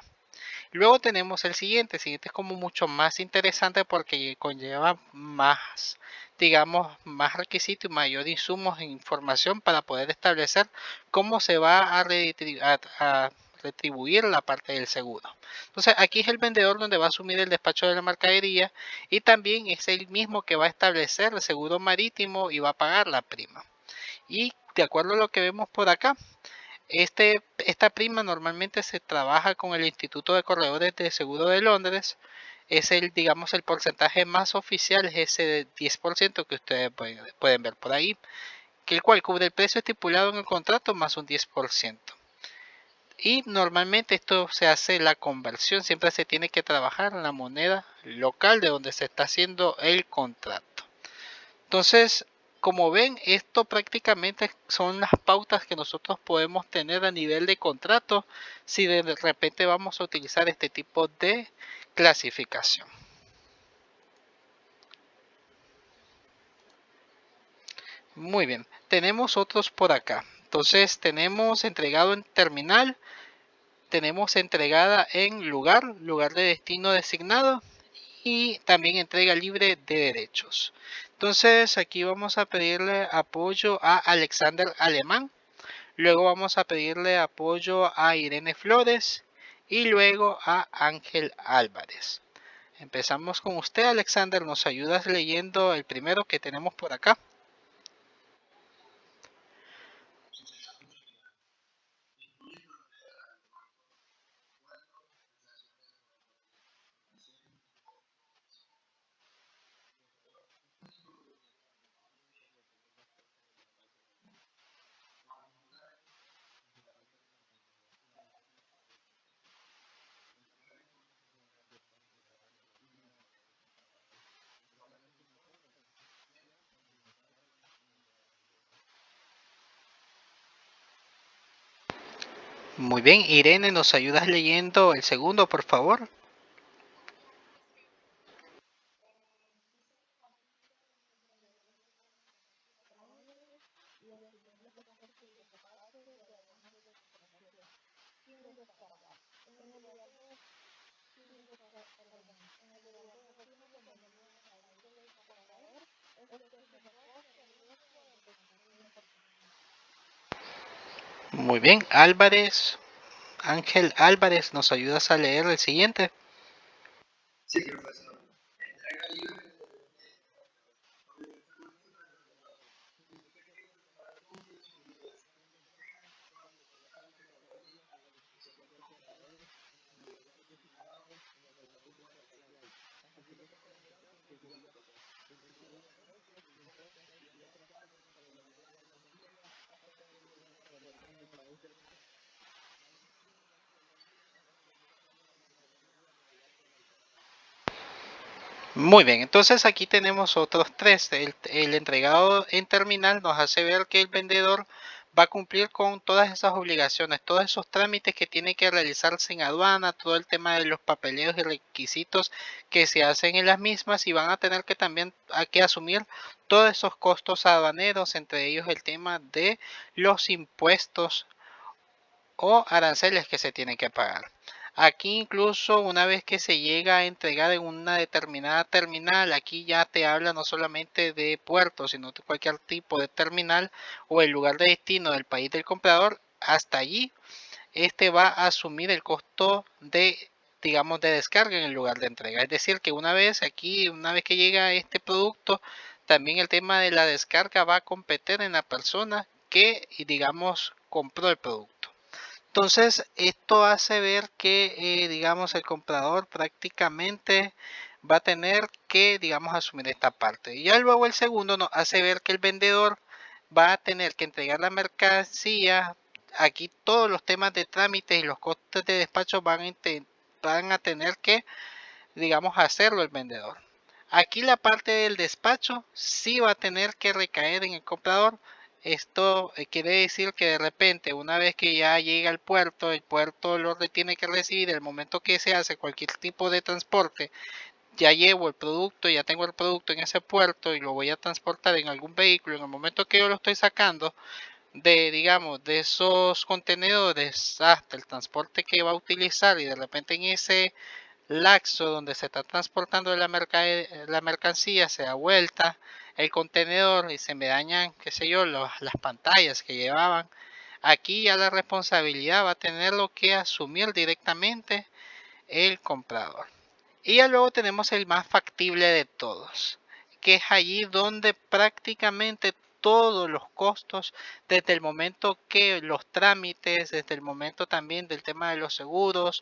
Luego tenemos el siguiente es como mucho más interesante porque conlleva más, digamos, más requisitos y mayor insumos e información para poder establecer cómo se va a retribuir la parte del seguro. Entonces aquí es el vendedor donde va a asumir el despacho de la mercadería y también es el mismo que va a establecer el seguro marítimo y va a pagar la prima. Y de acuerdo a lo que vemos por acá, esta prima normalmente se trabaja con el Instituto de Corredores de Seguro de Londres. Es el, digamos, el porcentaje más oficial, es ese 10% que ustedes pueden ver por ahí, que el cual cubre el precio estipulado en el contrato más un 10%. Y normalmente esto se hace la conversión, siempre se tiene que trabajar en la moneda local de donde se está haciendo el contrato. Entonces, como ven, esto prácticamente son las pautas que nosotros podemos tener a nivel de contrato si de repente vamos a utilizar este tipo de clasificación. Muy bien, tenemos otros por acá. Entonces tenemos entregado en terminal, tenemos entregada en lugar de destino designado y también entrega libre de derechos. Entonces aquí vamos a pedirle apoyo a Alexander Alemán. Luego vamos a pedirle apoyo a Irene Flores y luego a Ángel Álvarez. Empezamos con usted, Alexander. ¿Nos ayudas leyendo el primero que tenemos por acá? Muy bien, Irene, ¿nos ayudas leyendo el segundo, por favor? Muy bien, Álvarez, Ángel Álvarez, ¿nos ayudas a leer el siguiente? Sí, profesor. Entrega libre. Muy bien, entonces aquí tenemos otros tres. El entregado en terminal nos hace ver que el vendedor va a cumplir con todas esas obligaciones, todos esos trámites que tiene que realizarse en aduana, todo el tema de los papeleos y requisitos que se hacen en las mismas, y van a tener que también que asumir todos esos costos aduaneros, entre ellos el tema de los impuestos o aranceles que se tienen que pagar. Aquí incluso una vez que se llega a entregar en una determinada terminal, aquí ya te habla no solamente de puertos, sino de cualquier tipo de terminal o el lugar de destino del país del comprador. Hasta allí, este va a asumir el costo de, digamos, de descarga en el lugar de entrega. Es decir, que una vez aquí, una vez que llega este producto, también el tema de la descarga va a competir en la persona que, digamos, compró el producto. Entonces, esto hace ver que, digamos, el comprador prácticamente va a tener que, digamos, asumir esta parte. Y ya luego el segundo nos hace ver que el vendedor va a tener que entregar la mercancía. Aquí todos los temas de trámites y los costes de despacho van a tener que, digamos, hacerlo el vendedor. Aquí la parte del despacho sí va a tener que recaer en el comprador. Esto quiere decir que de repente, una vez que ya llega al puerto, el puerto lo tiene que recibir. El momento que se hace cualquier tipo de transporte, ya llevo el producto, ya tengo el producto en ese puerto y lo voy a transportar en algún vehículo. En el momento que yo lo estoy sacando de, digamos, de esos contenedores hasta el transporte que va a utilizar, y de repente en ese laxo donde se está transportando la mercancía se da vuelta el contenedor y se me dañan, qué sé yo, las pantallas que llevaban. Aquí ya la responsabilidad va a tenerlo que asumir directamente el comprador. Y ya luego tenemos el más factible de todos, que es allí donde prácticamente todos los costos, desde el momento que los trámites, desde el momento también del tema de los seguros,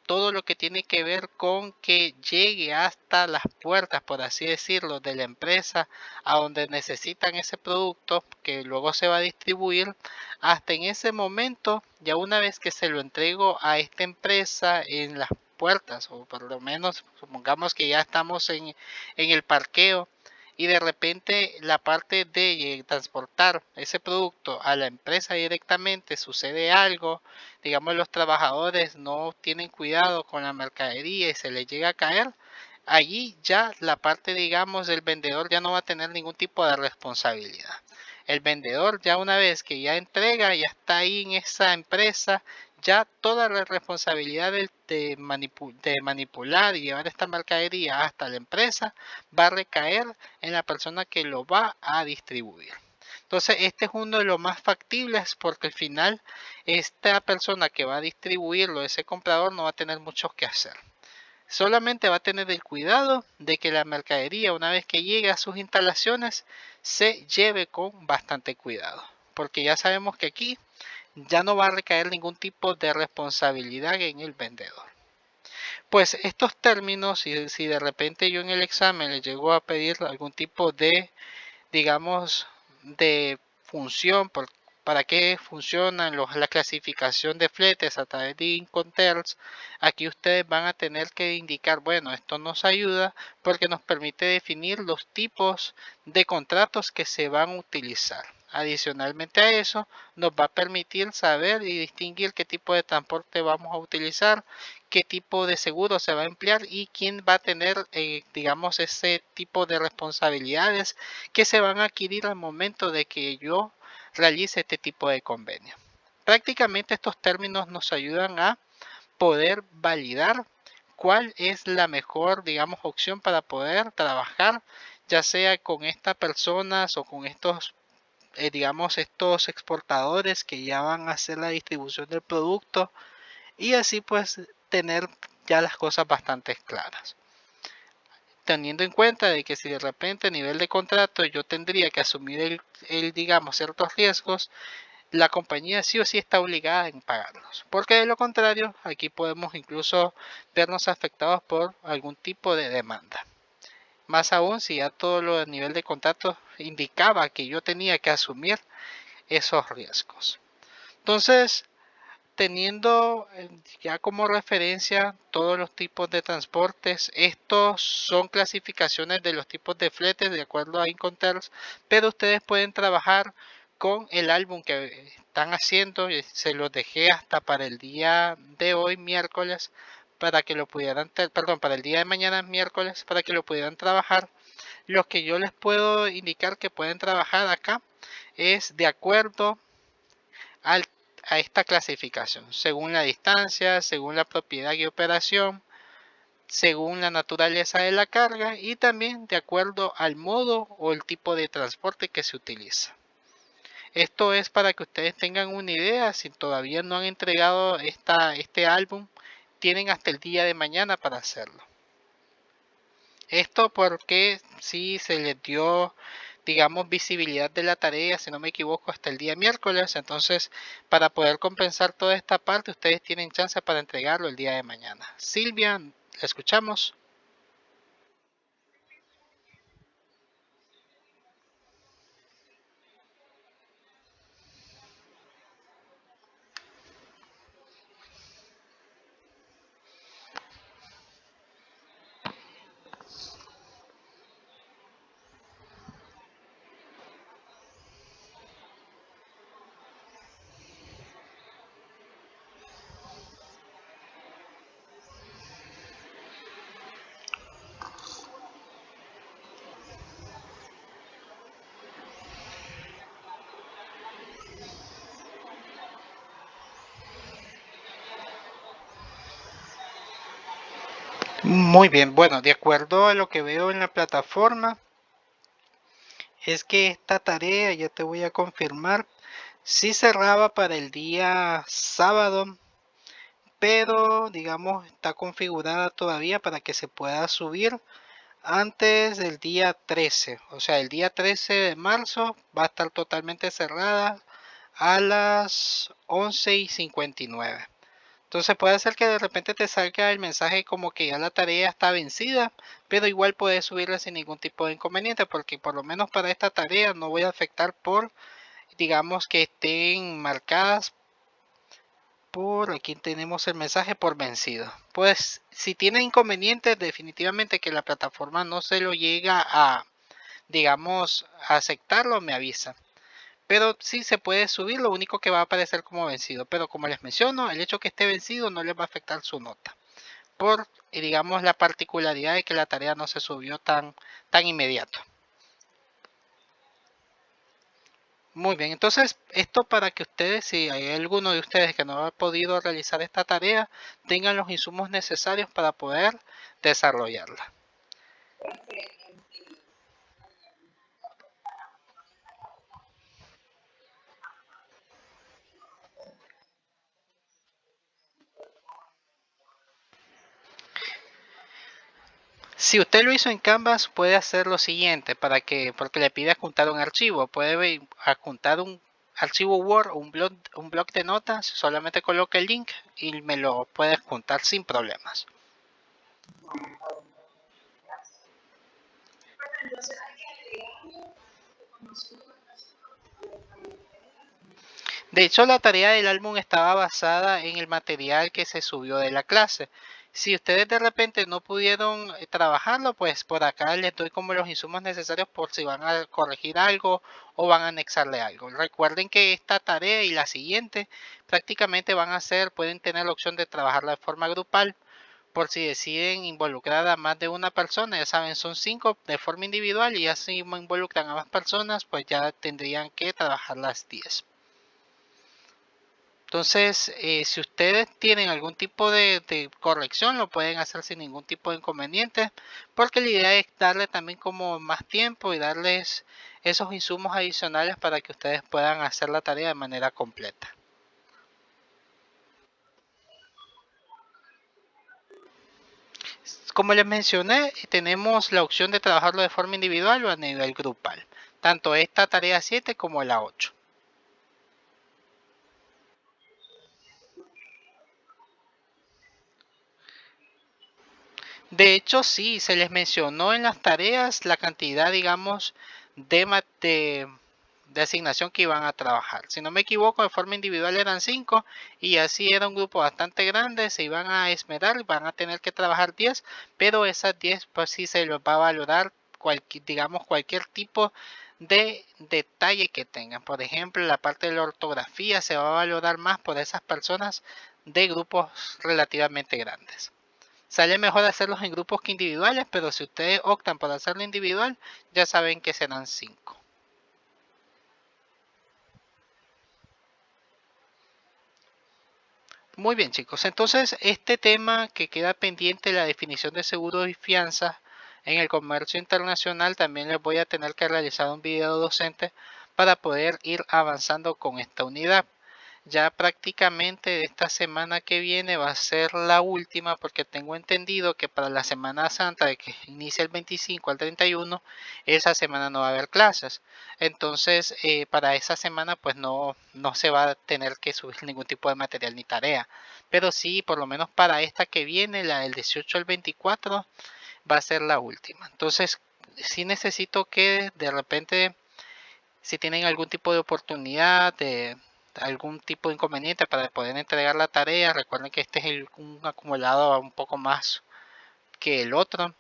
todo lo que tiene que ver con que llegue hasta las puertas, por así decirlo, de la empresa a donde necesitan ese producto que luego se va a distribuir. Hasta en ese momento, ya una vez que se lo entrego a esta empresa en las puertas, o por lo menos supongamos que ya estamos en el parqueo, y de repente la parte de transportar ese producto a la empresa directamente sucede algo, digamos, los trabajadores no tienen cuidado con la mercadería y se les llega a caer, allí ya la parte, digamos, del vendedor ya no va a tener ningún tipo de responsabilidad. El vendedor, ya una vez que ya entrega, ya está ahí en esa empresa, ya toda la responsabilidad de manipular y llevar esta mercadería hasta la empresa va a recaer en la persona que lo va a distribuir. Entonces, este es uno de los más factibles, porque al final esta persona que va a distribuirlo, ese comprador, no va a tener mucho que hacer. Solamente va a tener el cuidado de que la mercadería, una vez que llegue a sus instalaciones, se lleve con bastante cuidado. Porque ya sabemos que aquí ya no va a recaer ningún tipo de responsabilidad en el vendedor. Pues estos términos, si de repente yo en el examen le llego a pedir algún tipo de, digamos, de función, para qué funcionan la clasificación de fletes a través de Incoterms, aquí ustedes van a tener que indicar, bueno, esto nos ayuda porque nos permite definir los tipos de contratos que se van a utilizar. Adicionalmente a eso, nos va a permitir saber y distinguir qué tipo de transporte vamos a utilizar, qué tipo de seguro se va a emplear y quién va a tener, digamos, ese tipo de responsabilidades que se van a adquirir al momento de que yo realice este tipo de convenio. Prácticamente estos términos nos ayudan a poder validar cuál es la mejor, digamos, opción para poder trabajar, ya sea con estas personas o con estos digamos, estos exportadores que ya van a hacer la distribución del producto y así pues tener ya las cosas bastante claras. Teniendo en cuenta de que si de repente a nivel de contrato yo tendría que asumir digamos, ciertos riesgos, la compañía sí o sí está obligada en pagarlos. Porque de lo contrario, aquí podemos incluso vernos afectados por algún tipo de demanda. Más aún si ya todo lo a nivel de contrato indicaba que yo tenía que asumir esos riesgos. Entonces, teniendo ya como referencia todos los tipos de transportes, estos son clasificaciones de los tipos de fletes de acuerdo a Incoterms, pero ustedes pueden trabajar con el álbum que están haciendo. Se los dejé hasta para el día de hoy, miércoles, para que lo pudieran, perdón, para el día de mañana, miércoles, para que lo pudieran trabajar. Los que yo les puedo indicar que pueden trabajar acá es de acuerdo al a esta clasificación, según la distancia, según la propiedad y operación, según la naturaleza de la carga y también de acuerdo al modo o el tipo de transporte que se utiliza. Esto es para que ustedes tengan una idea. Si todavía no han entregado este álbum, tienen hasta el día de mañana para hacerlo. Esto porque si se les dio, digamos, visibilidad de la tarea, si no me equivoco, hasta el día miércoles. Entonces, para poder compensar toda esta parte, ustedes tienen chance para entregarlo el día de mañana. Silvia, ¿la escuchamos? Muy bien, bueno, de acuerdo a lo que veo en la plataforma, es que esta tarea, ya te voy a confirmar, sí cerraba para el día sábado, pero digamos está configurada todavía para que se pueda subir antes del día 13. O sea, el día 13 de marzo va a estar totalmente cerrada a las 11:59. Entonces puede ser que de repente te salga el mensaje como que ya la tarea está vencida, pero igual puedes subirla sin ningún tipo de inconveniente, porque por lo menos para esta tarea no voy a afectar por, digamos, que estén marcadas por, aquí tenemos el mensaje por vencido. Pues si tiene inconvenientes, definitivamente que la plataforma no se lo llega a, digamos, a aceptarlo, me avisa. Pero sí se puede subir, lo único que va a aparecer como vencido. Pero como les menciono, el hecho que esté vencido no les va a afectar su nota. Por, digamos, la particularidad de que la tarea no se subió tan inmediato. Muy bien, entonces esto para que ustedes, si hay alguno de ustedes que no ha podido realizar esta tarea, tengan los insumos necesarios para poder desarrollarla. Si usted lo hizo en Canvas, puede hacer lo siguiente, porque le pide adjuntar un archivo, puede adjuntar un archivo Word o un blog de notas, solamente coloca el link y me lo puede adjuntar sin problemas. De hecho, la tarea del álbum estaba basada en el material que se subió de la clase. Si ustedes de repente no pudieron trabajarlo, pues por acá les doy como los insumos necesarios por si van a corregir algo o van a anexarle algo. Recuerden que esta tarea y la siguiente prácticamente van a ser, pueden tener la opción de trabajarla de forma grupal. Por si deciden involucrar a más de una persona, ya saben, son 5 de forma individual y ya si involucran a más personas, pues ya tendrían que trabajar las 10. Entonces, si ustedes tienen algún tipo de corrección, lo pueden hacer sin ningún tipo de inconveniente, porque la idea es darle también como más tiempo y darles esos insumos adicionales para que ustedes puedan hacer la tarea de manera completa. Como les mencioné, tenemos la opción de trabajarlo de forma individual o a nivel grupal, tanto esta tarea 7 como la 8. De hecho, sí, se les mencionó en las tareas la cantidad, digamos, de asignación que iban a trabajar. Si no me equivoco, de forma individual eran 5 y así era un grupo bastante grande, se iban a esmerar, van a tener que trabajar 10, pero esas 10 pues sí se les va a valorar digamos cualquier tipo de detalle que tengan. Por ejemplo, la parte de la ortografía se va a valorar más por esas personas de grupos relativamente grandes. Sale mejor hacerlos en grupos que individuales, pero si ustedes optan por hacerlo individual, ya saben que serán 5. Muy bien, chicos. Entonces, este tema que queda pendiente, la definición de seguros y fianzas en el comercio internacional, también les voy a tener que realizar un video docente para poder ir avanzando con esta unidad. Ya prácticamente esta semana que viene va a ser la última porque tengo entendido que para la Semana Santa de que inicia el 25 al 31, esa semana no va a haber clases. Entonces para esa semana pues no se va a tener que subir ningún tipo de material ni tarea. Pero sí, por lo menos para esta que viene, la del 18 al 24, va a ser la última. Entonces sí necesito que de repente si tienen algún tipo de oportunidad de algún tipo de inconveniente para poder entregar la tarea, recuerden que este es un acumulado un poco más que el otro.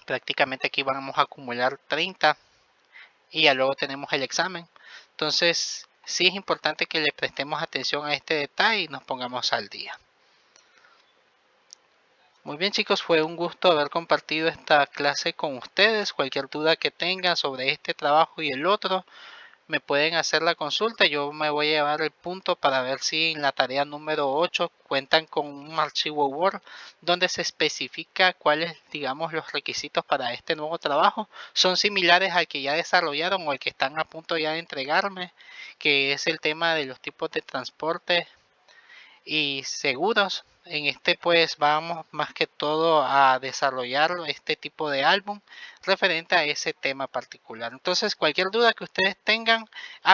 Prácticamente aquí vamos a acumular 30 y ya luego tenemos el examen. Entonces, sí es importante que le prestemos atención a este detalle y nos pongamos al día. Muy bien chicos, fue un gusto haber compartido esta clase con ustedes. Cualquier duda que tengan sobre este trabajo y el otro, me pueden hacer la consulta. Yo me voy a llevar el punto para ver si en la tarea número 8 cuentan con un archivo Word donde se especifica cuáles, digamos, los requisitos para este nuevo trabajo. Son similares al que ya desarrollaron o el que están a punto ya de entregarme, que es el tema de los tipos de transporte y seguros. En este pues vamos más que todo a desarrollar este tipo de álbum referente a ese tema particular. Entonces cualquier duda que ustedes tengan,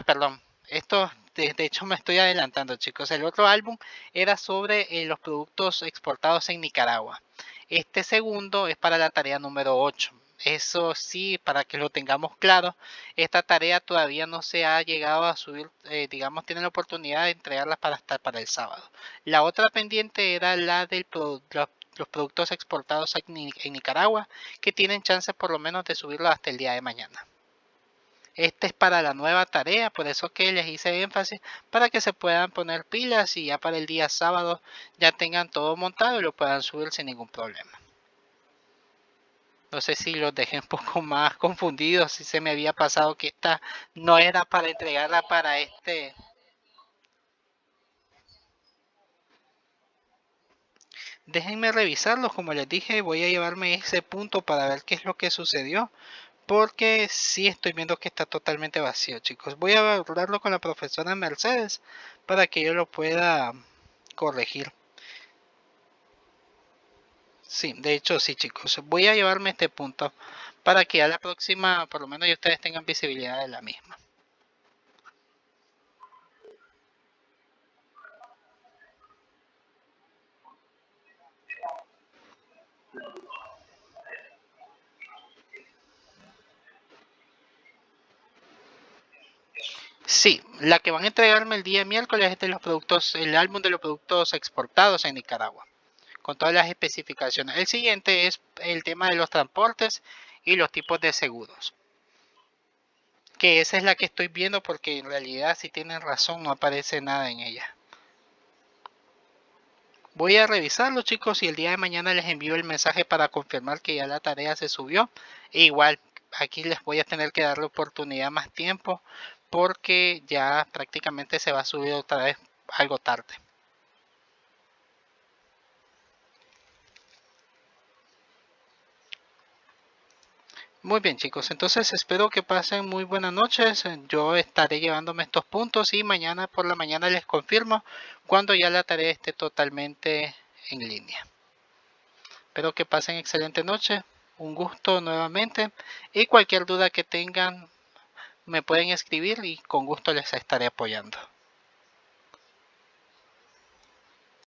perdón, esto de hecho me estoy adelantando chicos, el otro álbum era sobre los productos exportados en Nicaragua. Este segundo es para la tarea número 8. Eso sí, para que lo tengamos claro, esta tarea todavía no se ha llegado a subir, digamos, tienen la oportunidad de entregarlas para estar para el sábado. La otra pendiente era la de los productos exportados en Nicaragua, que tienen chance por lo menos de subirlo hasta el día de mañana. Este es para la nueva tarea, por eso que les hice énfasis para que se puedan poner pilas y ya para el día sábado ya tengan todo montado y lo puedan subir sin ningún problema. No sé si los dejé un poco más confundidos, si se me había pasado que esta no era para entregarla para este. Déjenme revisarlos, como les dije, voy a llevarme ese punto para ver qué es lo que sucedió, porque sí estoy viendo que está totalmente vacío, chicos. Voy a hablarlo con la profesora Mercedes para que yo lo pueda corregir. Sí, de hecho sí, chicos. Voy a llevarme este punto para que a la próxima, por lo menos, ustedes tengan visibilidad de la misma. Sí, la que van a entregarme el día miércoles es de los productos, el álbum de los productos exportados en Nicaragua, con todas las especificaciones. El siguiente es el tema de los transportes y los tipos de seguros. Que esa es la que estoy viendo porque en realidad si tienen razón no aparece nada en ella. Voy a revisarlo chicos y el día de mañana les envío el mensaje para confirmar que ya la tarea se subió. E igual aquí les voy a tener que dar la oportunidad más tiempo porque ya prácticamente se va a subir otra vez algo tarde. Muy bien, chicos, entonces espero que pasen muy buenas noches. Yo estaré llevándome estos puntos y mañana por la mañana les confirmo cuando ya la tarea esté totalmente en línea. Espero que pasen excelente noche. Un gusto nuevamente y cualquier duda que tengan me pueden escribir y con gusto les estaré apoyando.